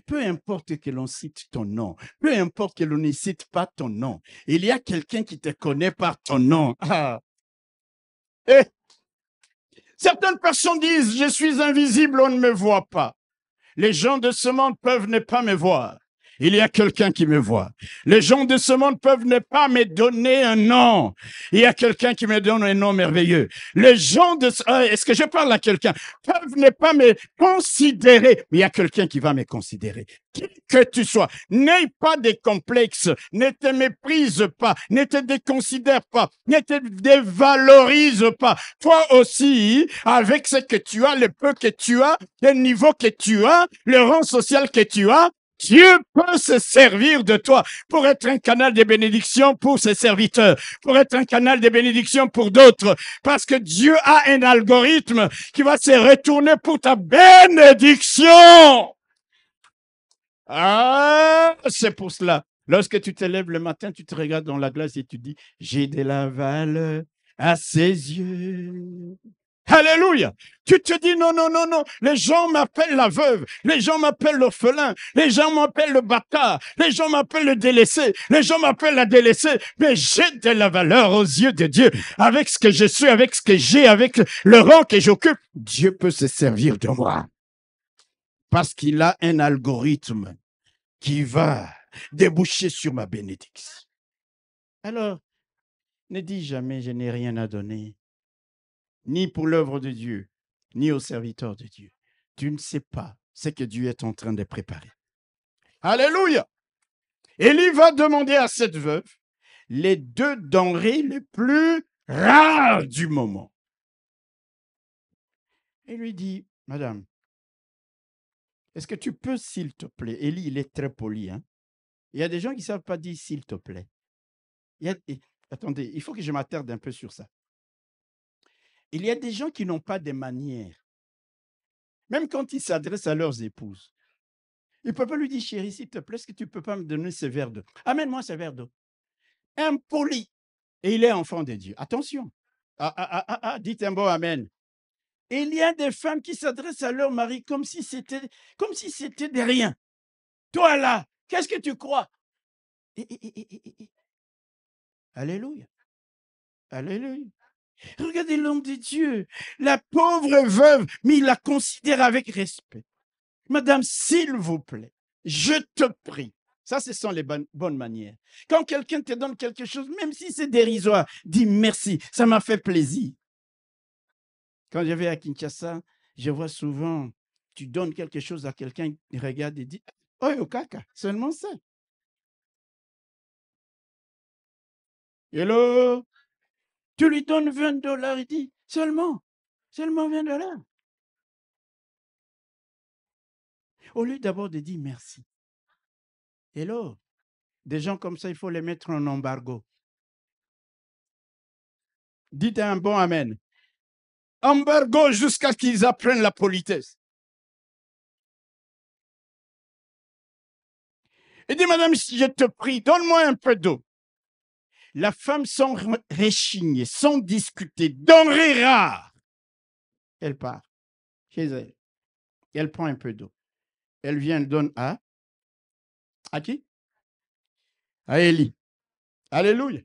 Peu importe que l'on cite ton nom, peu importe que l'on ne cite pas ton nom, il y a quelqu'un qui te connaît par ton nom. Ah. Et certaines personnes disent, je suis invisible, on ne me voit pas. Les gens de ce monde peuvent ne pas me voir. Il y a quelqu'un qui me voit. Les gens de ce monde peuvent ne pas me donner un nom. Il y a quelqu'un qui me donne un nom merveilleux. Les gens de est-ce que je parle à quelqu'un? Peuvent ne pas me considérer. Mais il y a quelqu'un qui va me considérer. Qui que tu sois, n'aie pas de complexes, ne te méprise pas, ne te déconsidère pas, ne te dévalorise pas. Toi aussi, avec ce que tu as, le peu que tu as, le niveau que tu as, le rang social que tu as, Dieu peut se servir de toi pour être un canal de bénédiction pour ses serviteurs, pour être un canal de bénédiction pour d'autres, parce que Dieu a un algorithme qui va se retourner pour ta bénédiction. Ah, c'est pour cela. Lorsque tu te lèves le matin, tu te regardes dans la glace et tu dis, j'ai de la valeur à ses yeux. Alléluia. Tu te dis non, non, non, non. Les gens m'appellent la veuve. Les gens m'appellent l'orphelin. Les gens m'appellent le bâtard. Les gens m'appellent le délaissé. Les gens m'appellent la délaissée. Mais j'ai de la valeur aux yeux de Dieu. Avec ce que je suis, avec ce que j'ai, avec le rang que j'occupe, Dieu peut se servir de moi. Parce qu'il a un algorithme qui va déboucher sur ma bénédiction. Alors, ne dis jamais, je n'ai rien à donner, ni pour l'œuvre de Dieu, ni aux serviteurs de Dieu. Tu ne sais pas ce que Dieu est en train de préparer. Alléluia! Élie va demander à cette veuve les 2 denrées les plus rares du moment. Il lui dit, Madame, est-ce que tu peux, s'il te plaît, Élie, il est très poli, hein? Il y a des gens qui ne savent pas dire s'il te plaît. Attendez, il faut que je m'attarde un peu sur ça. Il y a des gens qui n'ont pas de manières. Même quand ils s'adressent à leurs épouses. Ils ne peuvent pas lui dire, chérie, s'il te plaît, est-ce que tu ne peux pas me donner ce verre d'eau? Amène-moi ce verre d'eau. Impoli. Et il est enfant de Dieu. Attention. Dites un bon amen. Et il y a des femmes qui s'adressent à leur mari comme si c'était de rien. Toi là, qu'est-ce que tu crois? Alléluia. Alléluia. Regardez l'homme de Dieu, la pauvre veuve, mais il la considère avec respect. Madame, s'il vous plaît, je te prie. Ça, ce sont les bonnes manières. Quand quelqu'un te donne quelque chose, même si c'est dérisoire, dis merci, ça m'a fait plaisir. Quand je vais à Kinshasa, je vois souvent, tu donnes quelque chose à quelqu'un, il regarde et dit, oh, au caca, seulement ça. Hello, tu lui donnes $20, il dit, seulement $20. Au lieu d'abord de dire merci. Hello, des gens comme ça, il faut les mettre en embargo. Dites un bon amen. Embargo jusqu'à ce qu'ils apprennent la politesse. Il dit, madame, je te prie, donne-moi un peu d'eau. La femme, sans réchigner, sans discuter, denrée rare, elle part chez elle. Elle prend un peu d'eau. Elle vient, elle donne à qui? À Élie. Alléluia.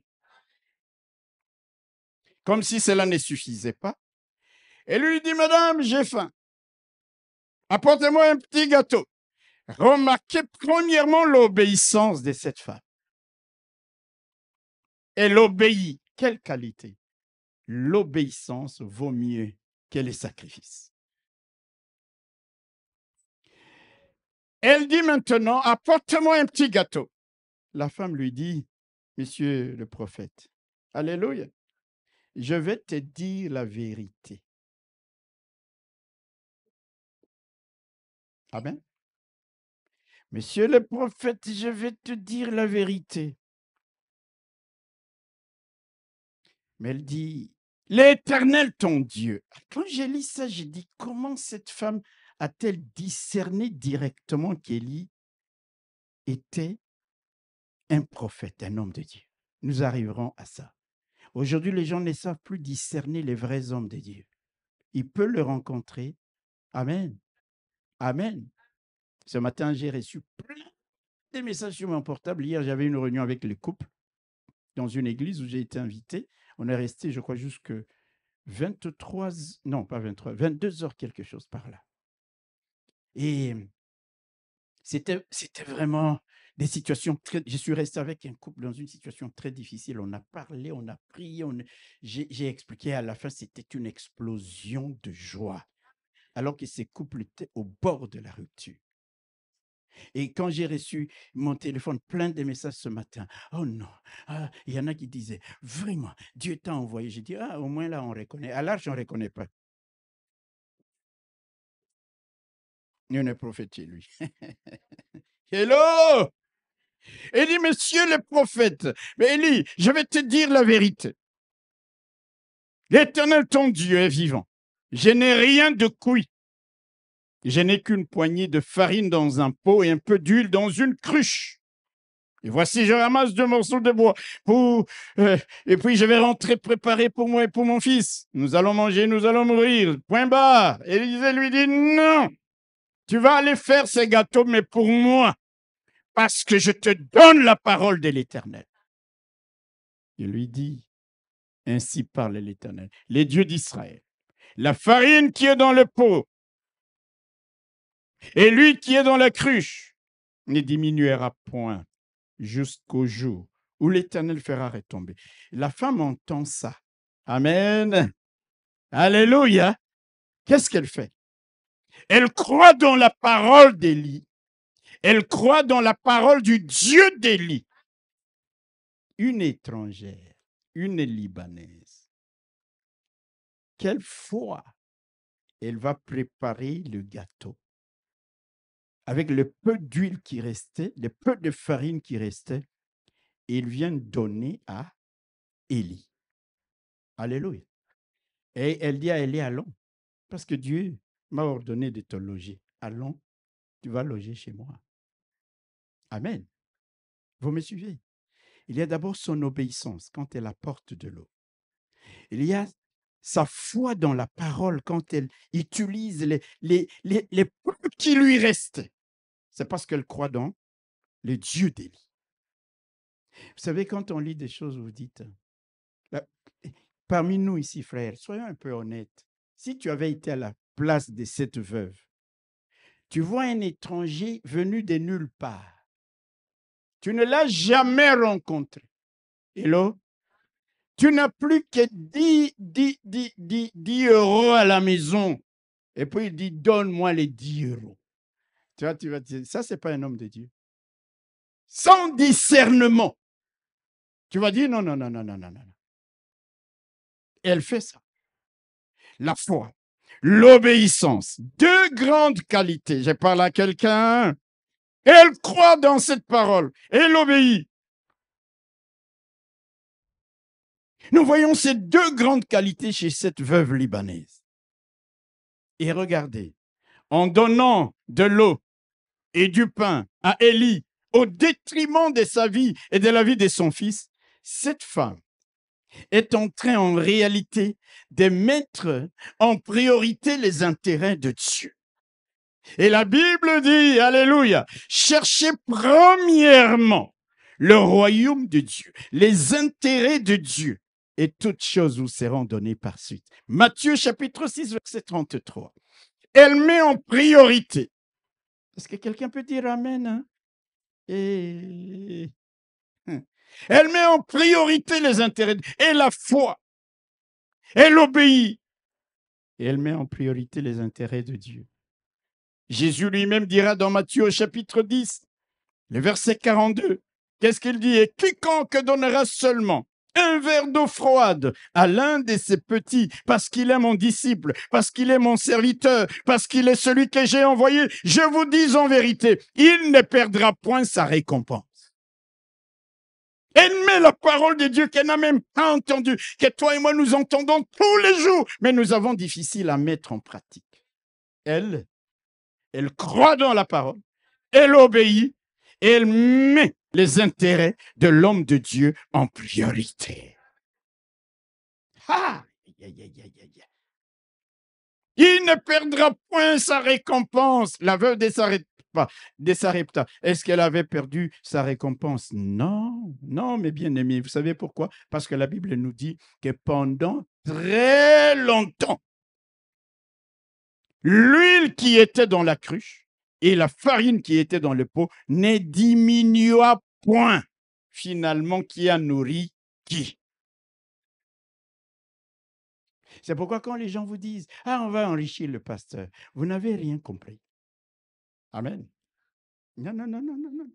Comme si cela ne suffisait pas. Elle lui dit, madame, j'ai faim. Apportez-moi un petit gâteau. Remarquez premièrement l'obéissance de cette femme. Elle obéit. Quelle qualité? L'obéissance vaut mieux que les sacrifices. Elle dit maintenant, apporte-moi un petit gâteau. La femme lui dit, monsieur le prophète, alléluia, je vais te dire la vérité. Amen. Monsieur le prophète, je vais te dire la vérité. Mais elle dit, l'Éternel ton Dieu. Quand j'ai lu ça, j'ai dit, comment cette femme a-t-elle discerné directement qu'Élie était un prophète, un homme de Dieu? Nous arriverons à ça. Aujourd'hui, les gens ne savent plus discerner les vrais hommes de Dieu. Ils peuvent le rencontrer. Amen. Amen. Ce matin, j'ai reçu plein de messages sur mon portable. Hier, j'avais une réunion avec les couples dans une église où j'ai été invité. On est resté, je crois, jusque 23, non, pas 23, 22 heures, quelque chose par là. Et c'était vraiment des situations très... Je suis resté avec un couple dans une situation très difficile. On a parlé, on a prié, j'ai expliqué à la fin, c'était une explosion de joie, alors que ces couples étaient au bord de la rupture. Et quand j'ai reçu mon téléphone plein de messages ce matin, oh non, il y en a qui disaient, vraiment, Dieu t'a envoyé. J'ai dit, au moins là, on reconnaît. À l'arche, on ne reconnaît pas. Il y a un prophète chez lui. Hello! Il dit, monsieur le prophète, mais Élie, je vais te dire la vérité. L'Éternel, ton Dieu, est vivant. Je n'ai rien de cuit. Je n'ai qu'une poignée de farine dans un pot et un peu d'huile dans une cruche. Et voici, je ramasse 2 morceaux de bois et puis je vais rentrer préparer pour moi et pour mon fils. Nous allons manger, nous allons mourir. Point barre. Élisée lui dit, non, tu vas aller faire ces gâteaux, mais pour moi, parce que je te donne la parole de l'Éternel. Il lui dit, ainsi parle l'Éternel, les dieux d'Israël. La farine qui est dans le pot et l'huile qui est dans la cruche ne diminuera point jusqu'au jour où l'Éternel fera retomber. La femme entend ça. Amen. Alléluia. Qu'est-ce qu'elle fait? Elle croit dans la parole d'Élie. Elle croit dans la parole du Dieu d'Élie. Une étrangère, une Libanaise. Quelle foi! Elle va préparer le gâteau. avec le peu d'huile qui restait, le peu de farine qui restait, il vient donner à Élie. Alléluia. Et elle dit à Élie, allons, parce que Dieu m'a ordonné de te loger. Allons, tu vas loger chez moi. Amen. Vous me suivez? Il y a d'abord son obéissance quand elle apporte de l'eau. Il y a sa foi dans la parole quand elle utilise les peu qui lui restaient. C'est parce qu'elle croit dans le Dieu d'Élie. Vous savez, quand on lit des choses, vous dites, là, parmi nous ici, frères, soyons un peu honnêtes. Si tu avais été à la place de cette veuve, tu vois un étranger venu de nulle part. Tu ne l'as jamais rencontré. Hello? Tu n'as plus que 10 euros à la maison. Et puis il dit, donne-moi les 10 euros. Tu vois, tu vas dire, ça, ce n'est pas un homme de Dieu. Sans discernement. Tu vas dire, non, non, non, non, non, non, non. Et elle fait ça. La foi, l'obéissance, deux grandes qualités. Je parle à quelqu'un. Elle croit dans cette parole. Elle obéit. Nous voyons ces deux grandes qualités chez cette veuve libanaise. Et regardez, en donnant de l'eau et du pain à Élie, au détriment de sa vie et de la vie de son fils, cette femme est en train en réalité de mettre en priorité les intérêts de Dieu. Et la Bible dit, alléluia, cherchez premièrement le royaume de Dieu, les intérêts de Dieu, et toutes choses vous seront données par suite. Matthieu chapitre 6, verset 33. Elle met en priorité. Est-ce que quelqu'un peut dire Amen? Hein? Elle met en priorité les intérêts et la foi. Elle obéit. Et elle met en priorité les intérêts de Dieu. Jésus lui-même dira dans Matthieu chapitre 10, le verset 42, qu'est-ce qu'il dit? Et quiconque donnera seulement un verre d'eau froide à l'un de ses petits, parce qu'il est mon disciple, parce qu'il est mon serviteur, parce qu'il est celui que j'ai envoyé, je vous dis en vérité, il ne perdra point sa récompense. Elle met la parole de Dieu qu'elle n'a même pas entendue, que toi et moi nous entendons tous les jours, mais nous avons difficile à mettre en pratique. Elle croit dans la parole, elle obéit, et elle met les intérêts de l'homme de Dieu en priorité. Ah! Il ne perdra point sa récompense. La veuve de Sarepta, est-ce qu'elle avait perdu sa récompense? Non, non, mes bien-aimés. Vous savez pourquoi? Parce que la Bible nous dit que pendant très longtemps, l'huile qui était dans la cruche et la farine qui était dans le pot ne diminua point. Finalement, qui a nourri qui? C'est pourquoi quand les gens vous disent « Ah, on va enrichir le pasteur », vous n'avez rien compris. Amen. Non, non, non, non, non, non.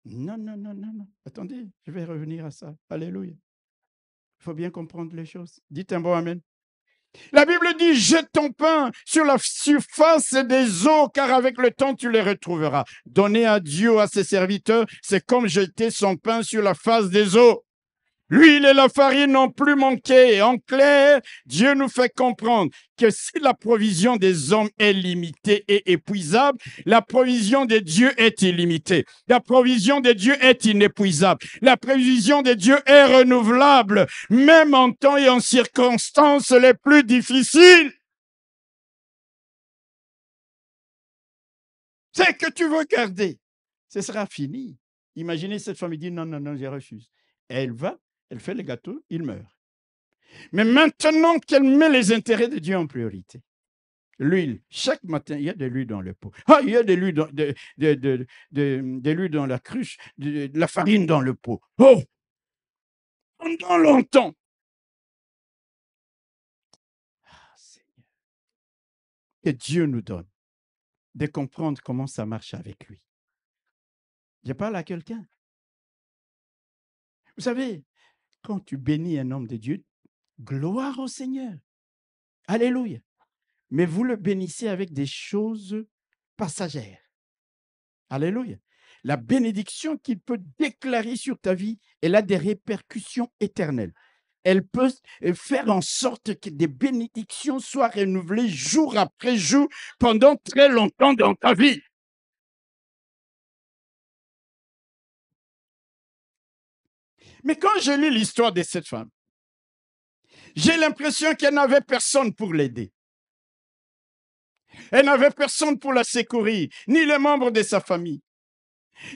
Non, non, non, non, non. Attendez, je vais revenir à ça. Alléluia. Il faut bien comprendre les choses. Dites un bon Amen. La Bible dit, jette ton pain sur la surface des eaux, car avec le temps, tu les retrouveras. Donner à Dieu, à ses serviteurs, c'est comme jeter son pain sur la face des eaux. L'huile et la farine n'ont plus manqué. En clair, Dieu nous fait comprendre que si la provision des hommes est limitée et épuisable, la provision de Dieu est illimitée. La provision de Dieu est inépuisable. La provision de Dieu est renouvelable, même en temps et en circonstances les plus difficiles. C'est que tu veux garder. Ce sera fini. Imaginez cette femme dit non, non, non, je refuse. Elle va, elle fait le gâteau, il meurt. Mais maintenant qu'elle met les intérêts de Dieu en priorité, l'huile, chaque matin, il y a de l'huile dans le pot. Ah, il y a de l'huile dans la cruche, de la farine dans le pot. Oh, pendant longtemps. Ah, Seigneur, que Dieu nous donne de comprendre comment ça marche avec lui. Je parle à quelqu'un. Vous savez, quand tu bénis un homme de Dieu, gloire au Seigneur. Alléluia. Mais vous le bénissez avec des choses passagères. Alléluia. La bénédiction qu'il peut déclarer sur ta vie, elle a des répercussions éternelles. Elle peut faire en sorte que des bénédictions soient renouvelées jour après jour pendant très longtemps dans ta vie. Mais quand je lis l'histoire de cette femme, j'ai l'impression qu'elle n'avait personne pour l'aider. Elle n'avait personne pour la secourir, ni les membres de sa famille,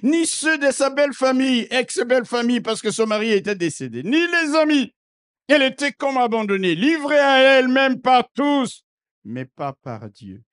ni ceux de sa belle famille, ex-belle famille, parce que son mari était décédé, ni les amis. Elle était comme abandonnée, livrée à elle-même par tous, mais pas par Dieu.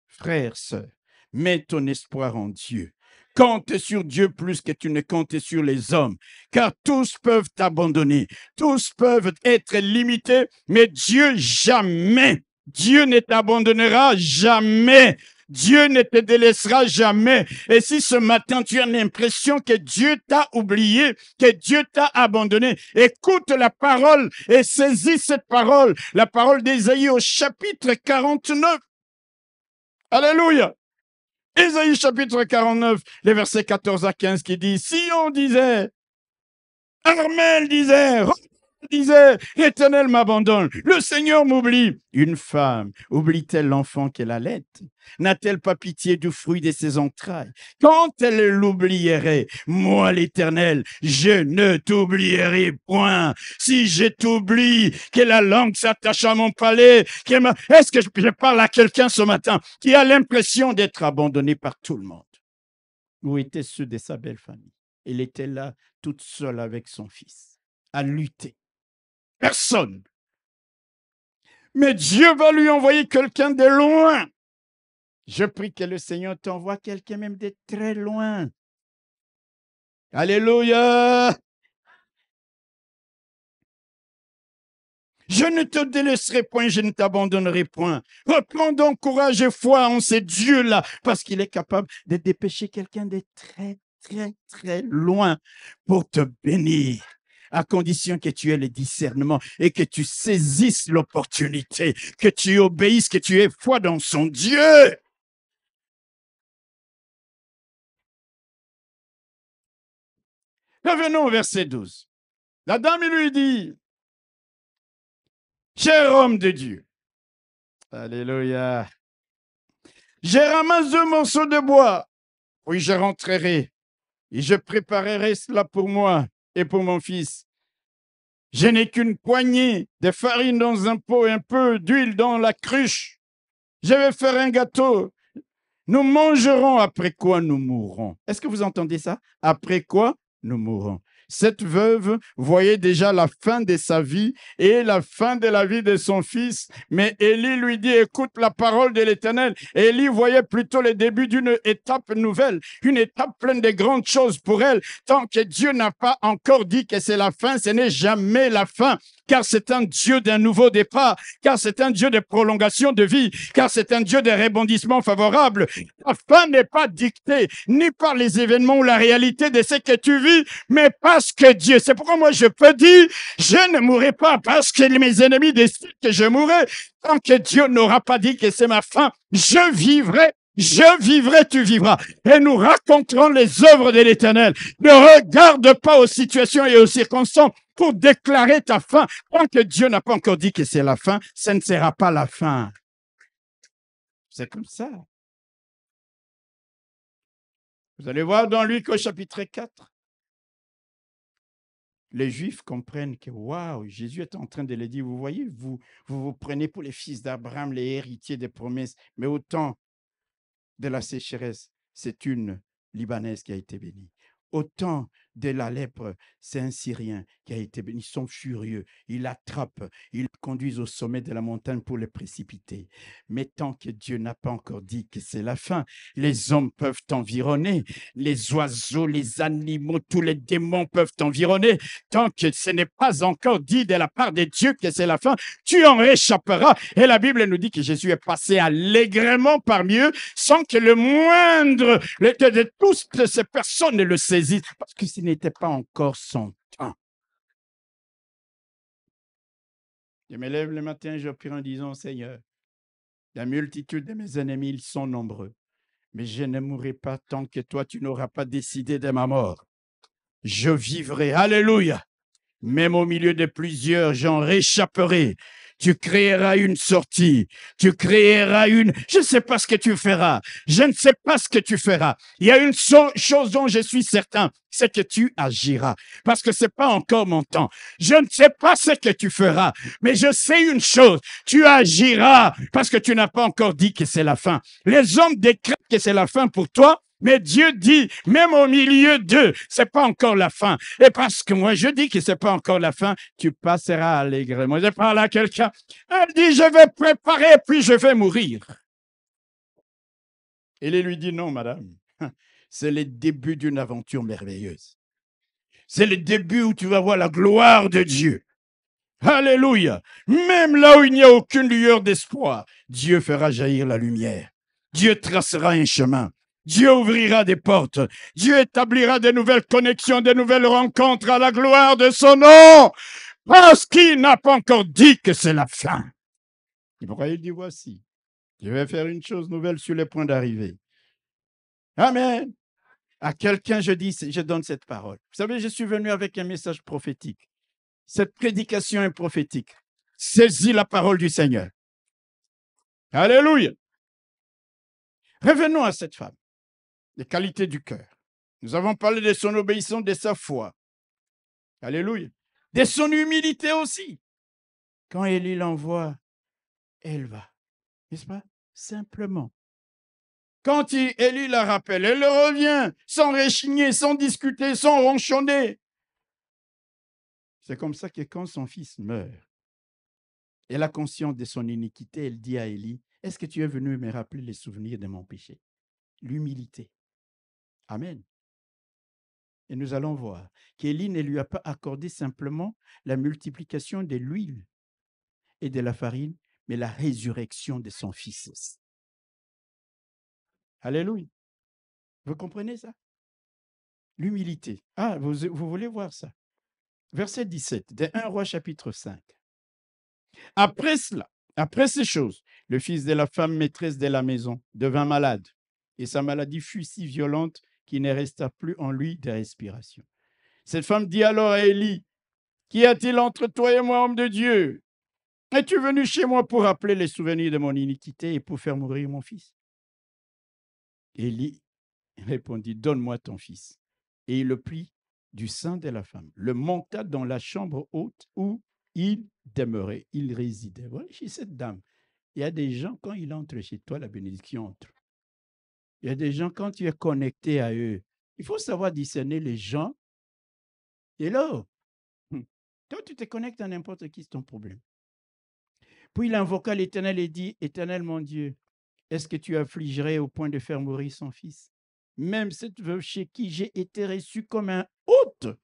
Frère, sœur, mets ton espoir en Dieu. Compte sur Dieu plus que tu ne comptes sur les hommes, car tous peuvent t'abandonner, tous peuvent être limités, mais Dieu jamais. Dieu ne t'abandonnera jamais. Dieu ne te délaissera jamais. Et si ce matin tu as l'impression que Dieu t'a oublié, que Dieu t'a abandonné, écoute la parole et saisis cette parole, la parole d'Ésaïe au chapitre 49. Alléluia. Ésaïe chapitre 49, les versets 14 à 15 qui dit, si on disait, Armel disait, disait, l'Éternel m'abandonne, le Seigneur m'oublie. Une femme oublie-t-elle l'enfant qu'elle allait? N'a-t-elle pas pitié du fruit de ses entrailles? Quand elle l'oublierait, moi l'Éternel, je ne t'oublierai point. Si je t'oublie, que la langue s'attache à mon palais, est-ce que je parle à quelqu'un ce matin qui a l'impression d'être abandonné par tout le monde? Où étaient ceux de sa belle famille? Elle était là, toute seule avec son fils, à lutter. Personne. Mais Dieu va lui envoyer quelqu'un de loin. Je prie que le Seigneur t'envoie quelqu'un même de très loin. Alléluia. Je ne te délaisserai point, je ne t'abandonnerai point. Reprends donc courage et foi en ce Dieu-là, parce qu'il est capable de dépêcher quelqu'un de très, très, très loin pour te bénir, à condition que tu aies le discernement et que tu saisisses l'opportunité, que tu obéisses, que tu aies foi dans son Dieu. Revenons au verset 12. La dame lui dit, cher homme de Dieu, alléluia, j'ai ramassé 2 morceaux de bois, puis je rentrerai et je préparerai cela pour moi et pour mon fils. Je n'ai qu'une poignée de farine dans un pot et un peu d'huile dans la cruche. Je vais faire un gâteau. Nous mangerons, après quoi nous mourrons. Est-ce que vous entendez ça? Après quoi nous mourrons. Cette veuve voyait déjà la fin de sa vie et la fin de la vie de son fils. Mais Élie lui dit, écoute la parole de l'Éternel. Élie voyait plutôt le début d'une étape nouvelle, une étape pleine de grandes choses pour elle. Tant que Dieu n'a pas encore dit que c'est la fin, ce n'est jamais la fin. Car c'est un Dieu d'un nouveau départ, car c'est un Dieu de prolongation de vie, car c'est un Dieu de rebondissement favorable. La fin n'est pas dictée ni par les événements ou la réalité de ce que tu vis, mais parce que Dieu. C'est pourquoi moi je peux dire, je ne mourrai pas parce que mes ennemis décident que je mourrai. Tant que Dieu n'aura pas dit que c'est ma fin, je vivrai. Je vivrai, tu vivras. Et nous raconterons les œuvres de l'Éternel. Ne regarde pas aux situations et aux circonstances pour déclarer ta fin. Tant que Dieu n'a pas encore dit que c'est la fin, ce ne sera pas la fin. C'est comme ça. Vous allez voir dans Luc au chapitre 4. Les Juifs comprennent que, waouh, Jésus est en train de les dire, vous voyez, vous prenez pour les fils d'Abraham, les héritiers des promesses, mais au temps de la sécheresse, c'est une Libanaise qui a été bénie. Au temps de la lèpre, c'est un Syrien qui a été béni. Ils sont furieux, ils l'attrapent, ils le conduisent au sommet de la montagne pour le précipiter. Mais tant que Dieu n'a pas encore dit que c'est la fin, les hommes peuvent t'environner, les oiseaux, les animaux, tous les démons peuvent t'environner. Tant que ce n'est pas encore dit de la part de Dieu que c'est la fin, tu en réchapperas. Et la Bible nous dit que Jésus est passé allègrement parmi eux sans que le moindre de toutes ces personnes ne le saisissent, parce que ce n'était pas encore son temps. Je me lève le matin, je prie en disant, Seigneur, la multitude de mes ennemis, ils sont nombreux, Mais je ne mourrai pas tant que toi, tu n'auras pas décidé de ma mort. Je vivrai. Alléluia. Même au milieu de plusieurs, j'en réchapperai. Tu créeras une sortie. Tu créeras une... Je ne sais pas ce que tu feras. Je ne sais pas ce que tu feras. Il y a une chose dont je suis certain, c'est que tu agiras. Parce que ce n'est pas encore mon temps. Je ne sais pas ce que tu feras. Mais je sais une chose. Tu agiras parce que tu n'as pas encore dit que c'est la fin. Les hommes décrètent que c'est la fin pour toi. Mais Dieu dit, même au milieu d'eux, c'est pas encore la fin. Et parce que moi, je dis que c'est pas encore la fin, tu passeras allègrement. Je parle à quelqu'un, elle dit, je vais préparer, puis je vais mourir. Et il lui dit, non, madame, c'est le début d'une aventure merveilleuse. C'est le début où tu vas voir la gloire de Dieu. Alléluia. Même là où il n'y a aucune lueur d'espoir, Dieu fera jaillir la lumière. Dieu tracera un chemin. Dieu ouvrira des portes. Dieu établira de nouvelles connexions, de nouvelles rencontres à la gloire de son nom. Parce qu'il n'a pas encore dit que c'est la fin. Et pourquoi il dit voici, je vais faire une chose nouvelle sur le point d'arriver. Amen. À quelqu'un, je donne cette parole. Vous savez, je suis venu avec un message prophétique. Cette prédication est prophétique. Saisis la parole du Seigneur. Alléluia. Revenons à cette femme. Les qualités du cœur. Nous avons parlé de son obéissance, de sa foi. Alléluia. De son humilité aussi. Quand Élie l'envoie, elle va. N'est-ce pas? Simplement. Quand Élie la rappelle, elle revient sans réchigner, sans discuter, sans ronchonner. C'est comme ça que quand son fils meurt, elle a conscience de son iniquité, elle dit à Élie, est-ce que tu es venu me rappeler les souvenirs de mon péché? L'humilité. Amen. Et nous allons voir qu'Élie ne lui a pas accordé simplement la multiplication de l'huile et de la farine, mais la résurrection de son fils. Alléluia. Vous comprenez ça? L'humilité. Ah, vous voulez voir ça? Verset 17 de 1 Roi chapitre 5. Après cela, après ces choses, le fils de la femme maîtresse de la maison devint malade, et sa maladie fut si violente qu'il ne resta plus en lui de respiration. Cette femme dit alors à Élie, « Qu'y a-t-il entre toi et moi, homme de Dieu? Es-tu venu chez moi pour rappeler les souvenirs de mon iniquité et pour faire mourir mon fils? » Élie répondit, « Donne-moi ton fils. » Et il le prit du sein de la femme, le monta dans la chambre haute où il demeurait, il résidait. Voilà, chez cette dame, il y a des gens, quand ils entrent chez toi, la bénédiction entre. Il y a des gens, quand tu es connecté à eux, il faut savoir discerner les gens. Et là, toi, tu te connectes à n'importe qui, c'est ton problème. Puis il invoqua l'Éternel et dit, « Éternel mon Dieu, est-ce que tu affligerais au point de faire mourir son fils? Même cette veuve chez qui j'ai été reçu comme un hôte. »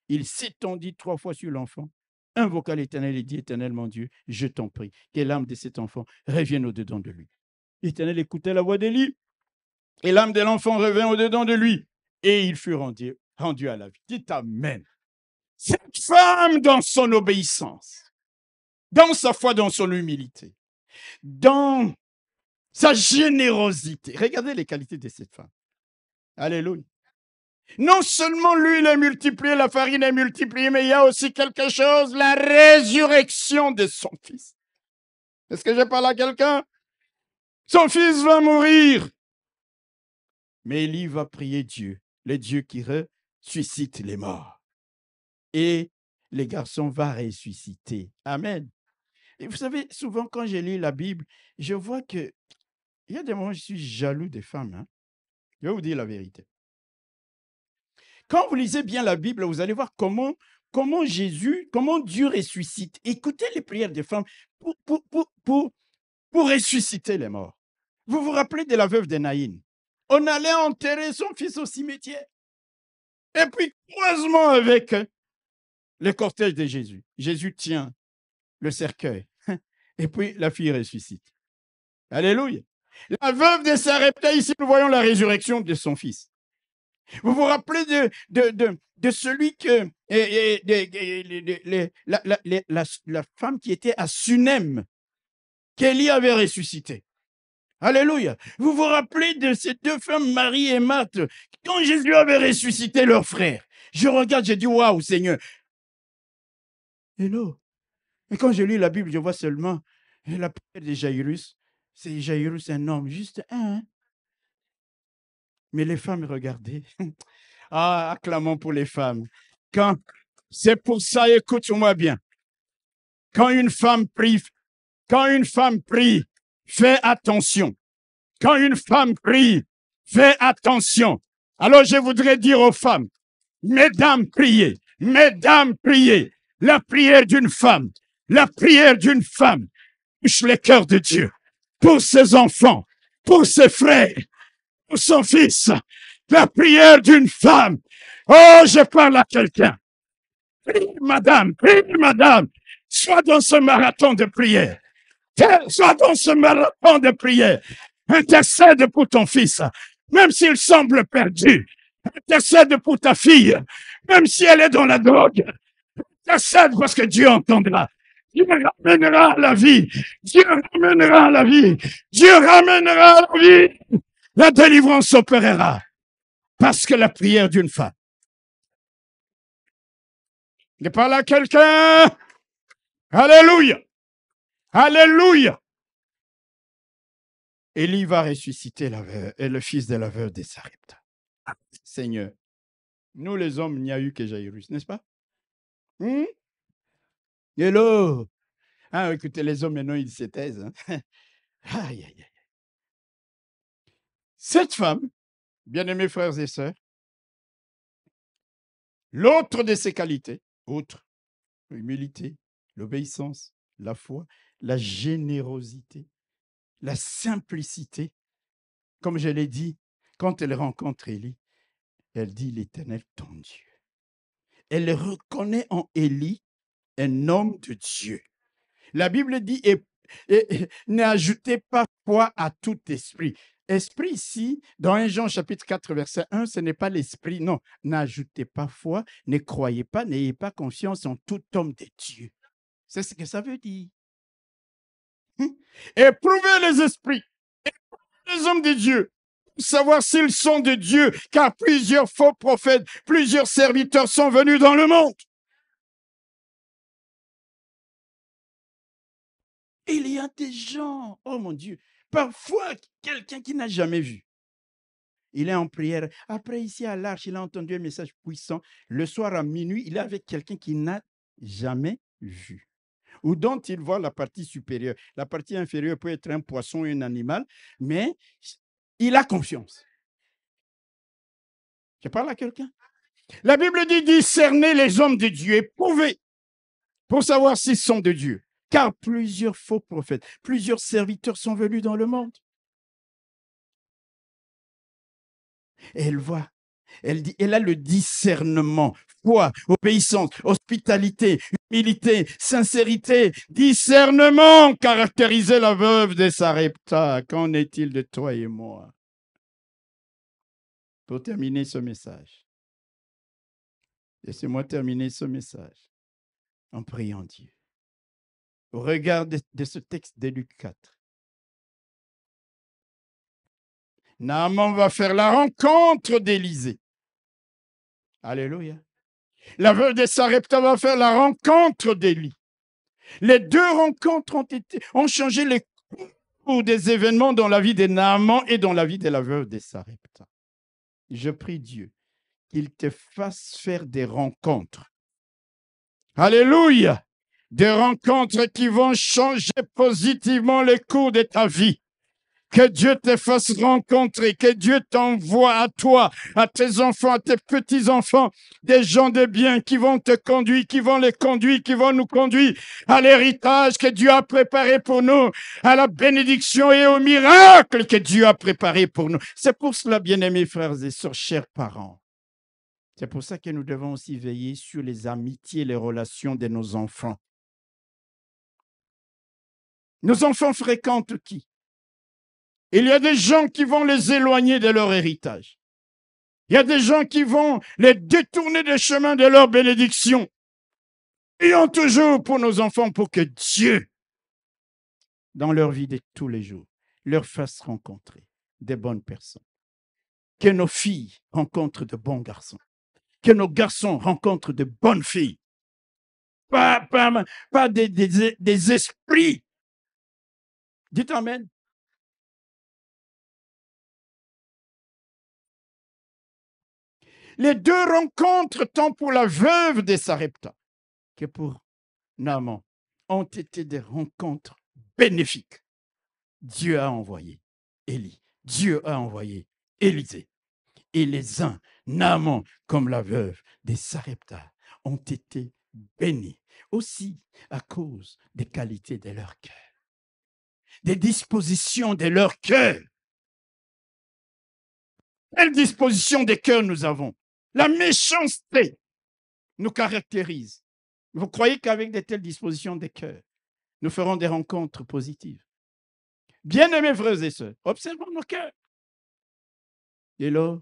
Il s'étendit 3 fois sur l'enfant, invoqua l'Éternel et dit, « Éternel mon Dieu, je t'en prie, que l'âme de cet enfant revienne au-dedans de lui. » L'Éternel écoutait la voix d'Élie, et l'âme de l'enfant revint au-dedans de lui, et il fut rendu à la vie. Dites Amen. Cette femme, dans son obéissance, dans sa foi, dans son humilité, dans sa générosité. Regardez les qualités de cette femme. Alléluia. Non seulement l'huile est multipliée, la farine est multipliée, mais il y a aussi quelque chose, la résurrection de son fils. Est-ce que je parle à quelqu'un? Son fils va mourir. Mais Élie va prier Dieu, le Dieu qui ressuscite les morts. Et le garçon va ressusciter. Amen. Et vous savez, souvent quand je lis la Bible, je vois que il y a des moments où je suis jaloux des femmes. Hein? Je vais vous dire la vérité. Quand vous lisez bien la Bible, vous allez voir comment Dieu ressuscite. Écoutez les prières des femmes pour ressusciter les morts. Vous vous rappelez de la veuve de Naïn? On allait enterrer son fils au cimetière. Et puis, croisement avec le cortège de Jésus. Jésus tient le cercueil. Et puis, la fille ressuscite. Alléluia. La veuve de Sarepta, ici, nous voyons la résurrection de son fils. Vous vous rappelez de celui que la femme qui était à Sunem, qu'Élie avait ressuscité. Alléluia. Vous vous rappelez de ces deux femmes, Marie et Marthe, quand Jésus avait ressuscité leur frère. Je regarde, j'ai dit, waouh, Seigneur. Hello. Et quand je lis la Bible, je vois seulement la prière de Jairus. C'est Jairus, un homme, juste un. Hein? Mais les femmes, regardez. Ah, acclamons pour les femmes. C'est pour ça, écoute-moi bien. Quand une femme prie, fais attention. Quand une femme prie, fais attention. Alors je voudrais dire aux femmes, mesdames, priez. Mesdames, priez. La prière d'une femme touche les cœurs de Dieu. Pour ses enfants, pour ses frères, pour son fils. La prière d'une femme. Oh, je parle à quelqu'un. Prie, madame. Sois dans ce marathon de prière. Sois dans ce marathon de prière. Intercède pour ton fils, même s'il semble perdu. Intercède pour ta fille, même si elle est dans la drogue. Intercède parce que Dieu entendra. Dieu ramènera à la vie. Dieu ramènera à la vie. Dieu ramènera à la vie. La délivrance opérera. Parce que la prière d'une femme. Je parle à quelqu'un. Alléluia. Alléluia. Élie va ressusciter le fils de la veuve de Sarepta. Seigneur, nous les hommes, il n'y a eu que Jairus, n'est-ce pas? Hello. Ah, écoutez, les hommes maintenant, ils se taisent. Hein? Aïe, aïe, aïe. Cette femme, bien-aimés frères et sœurs, l'autre de ses qualités, l'humilité, l'obéissance, la foi, la générosité, la simplicité. Comme je l'ai dit, quand elle rencontre Élie, elle dit l'Éternel, ton Dieu. Elle reconnaît en Élie un homme de Dieu. La Bible dit, n'ajoutez pas foi à tout esprit. Esprit ici, dans 1 Jean chapitre 4, verset 1, ce n'est pas l'esprit. Non, n'ajoutez pas foi, ne croyez pas, n'ayez pas confiance en tout homme de Dieu. C'est ce que ça veut dire. Éprouvez les esprits, éprouvez les hommes de Dieu, pour savoir s'ils sont de Dieu, car plusieurs faux prophètes, plusieurs serviteurs sont venus dans le monde. Il y a des gens, oh mon Dieu, parfois quelqu'un qui n'a jamais vu. Il est en prière. Après, ici à l'Arche, il a entendu un message puissant. Le soir à minuit, il est avec quelqu'un qui n'a jamais vu, ou dont il voit la partie supérieure. La partie inférieure peut être un poisson, un animal, mais il a confiance. Je parle à quelqu'un. La Bible dit discerner les hommes de Dieu, éprouvez pour savoir s'ils sont de Dieu. Car plusieurs faux prophètes, plusieurs serviteurs sont venus dans le monde. Et elle voit, elle a le discernement, foi, obéissance, hospitalité, humilité, sincérité, discernement caractérisait la veuve de Sarepta. Qu'en est-il de toi et moi? Pour terminer ce message, laissez-moi terminer ce message en priant Dieu. Au regard de ce texte de Luc 4, Naaman va faire la rencontre d'Élisée. Alléluia. La veuve de Sarepta va faire la rencontre d'Élie. Les deux rencontres ont changé les cours des événements dans la vie de Naaman et dans la vie de la veuve de Sarepta. Je prie Dieu qu'il te fasse faire des rencontres. Alléluia. Des rencontres qui vont changer positivement les cours de ta vie. Que Dieu te fasse rencontrer, que Dieu t'envoie à toi, à tes enfants, à tes petits-enfants, des gens de bien qui vont te conduire, qui vont les conduire, qui vont nous conduire à l'héritage que Dieu a préparé pour nous, à la bénédiction et au miracle que Dieu a préparé pour nous. C'est pour cela, bien-aimés frères et sœurs, chers parents, c'est pour ça que nous devons aussi veiller sur les amitiés et les relations de nos enfants. Nos enfants fréquentent qui? Il y a des gens qui vont les éloigner de leur héritage. Il y a des gens qui vont les détourner des chemins de leur bénédiction. Prions toujours pour nos enfants, pour que Dieu, dans leur vie de tous les jours, leur fasse rencontrer des bonnes personnes. Que nos filles rencontrent de bons garçons. Que nos garçons rencontrent de bonnes filles. Pas des esprits. Dites Amen. Les deux rencontres, tant pour la veuve de Sarepta que pour Naaman, ont été des rencontres bénéfiques. Dieu a envoyé Élie. Dieu a envoyé Élisée. Et les uns, Naaman comme la veuve des Sarepta, ont été bénis aussi à cause des qualités de leur cœur, des dispositions de leur cœur. Quelle disposition des cœurs nous avons? La méchanceté nous caractérise. Vous croyez qu'avec de telles dispositions des cœurs, nous ferons des rencontres positives? Bien-aimés frères et sœurs, observons nos cœurs. Et là,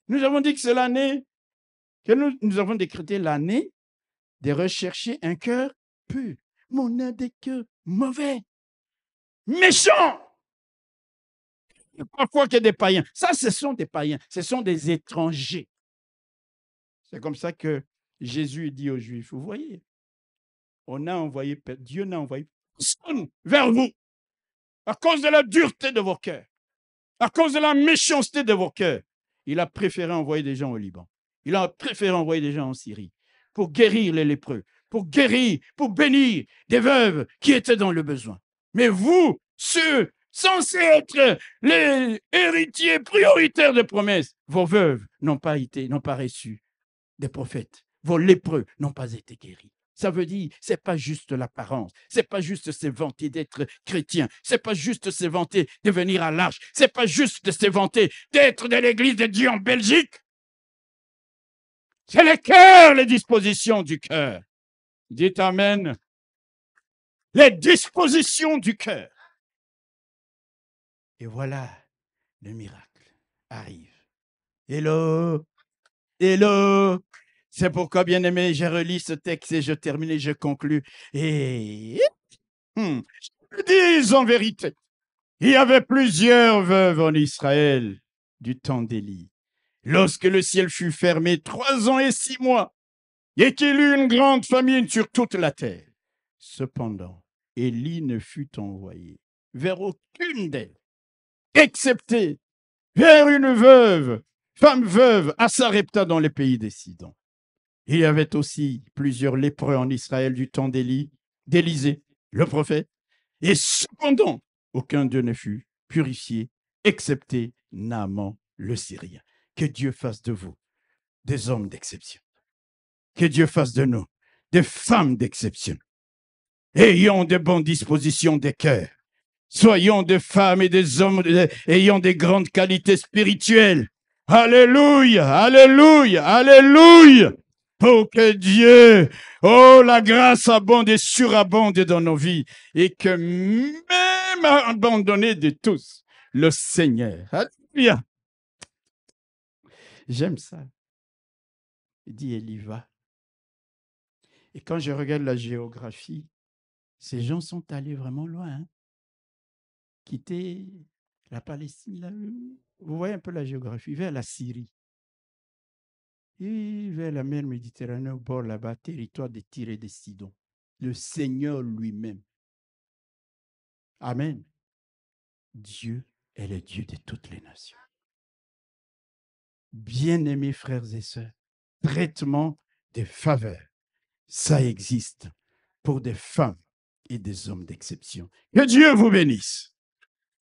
nous avons dit que c'est l'année, que nous avons décrété l'année de rechercher un cœur pur. Mais on a des cœurs mauvais, méchants. Parfois qu'il y a des païens. Ça, ce sont des païens, ce sont des étrangers. C'est comme ça que Jésus dit aux Juifs, vous voyez, Dieu n'a envoyé personne vers vous à cause de la dureté de vos cœurs, à cause de la méchanceté de vos cœurs. Il a préféré envoyer des gens au Liban. Il a préféré envoyer des gens en Syrie pour guérir les lépreux, pour guérir, pour bénir des veuves qui étaient dans le besoin. Mais vous, ceux censés être les héritiers prioritaires des promesses, vos veuves n'ont pas reçu des prophètes. Vos lépreux n'ont pas été guéris. Ça veut dire, c'est pas juste l'apparence, c'est pas juste se vanter d'être chrétien, c'est pas juste se vanter de venir à l'Arche, c'est pas juste se vanter d'être de l'Église de Dieu en Belgique. C'est le cœur, les dispositions du cœur. Dites Amen. Les dispositions du cœur. Et voilà, le miracle arrive. Hello, hello. C'est pourquoi, bien-aimé, je relis ce texte et je termine et je conclus. Et je dis en vérité, il y avait plusieurs veuves en Israël du temps d'Élie. Lorsque le ciel fut fermé 3 ans et 6 mois, et qu'il eut une grande famine sur toute la terre. Cependant, Élie ne fut envoyé vers aucune d'elles, excepté vers une veuve, femme veuve, à Sarepta dans les pays des Sidons. Il y avait aussi plusieurs lépreux en Israël du temps d'Élisée, le prophète, et cependant, aucun d'eux ne fut purifié, excepté Naaman le Syrien. Que Dieu fasse de vous des hommes d'exception. Que Dieu fasse de nous des femmes d'exception. Ayons de bonnes dispositions des cœurs. Soyons des femmes et des hommes ayant des grandes qualités spirituelles. Alléluia, alléluia, alléluia. Pour que Dieu, la grâce abonde et surabonde dans nos vies et que même abandonné de tous, le Seigneur. Alléluia. J'aime ça. Il dit Élie va. Et quand je regarde la géographie, ces gens sont allés vraiment loin. Hein? Quitter la Palestine, là, vous voyez un peu la géographie, vers la Syrie. Et vers la mer Méditerranée, au bord là-bas, territoire de Tyr et de Sidon. Le Seigneur lui-même. Amen. Dieu est le Dieu de toutes les nations. Bien-aimés frères et sœurs, traitement des faveurs, ça existe pour des femmes et des hommes d'exception. Que Dieu vous bénisse.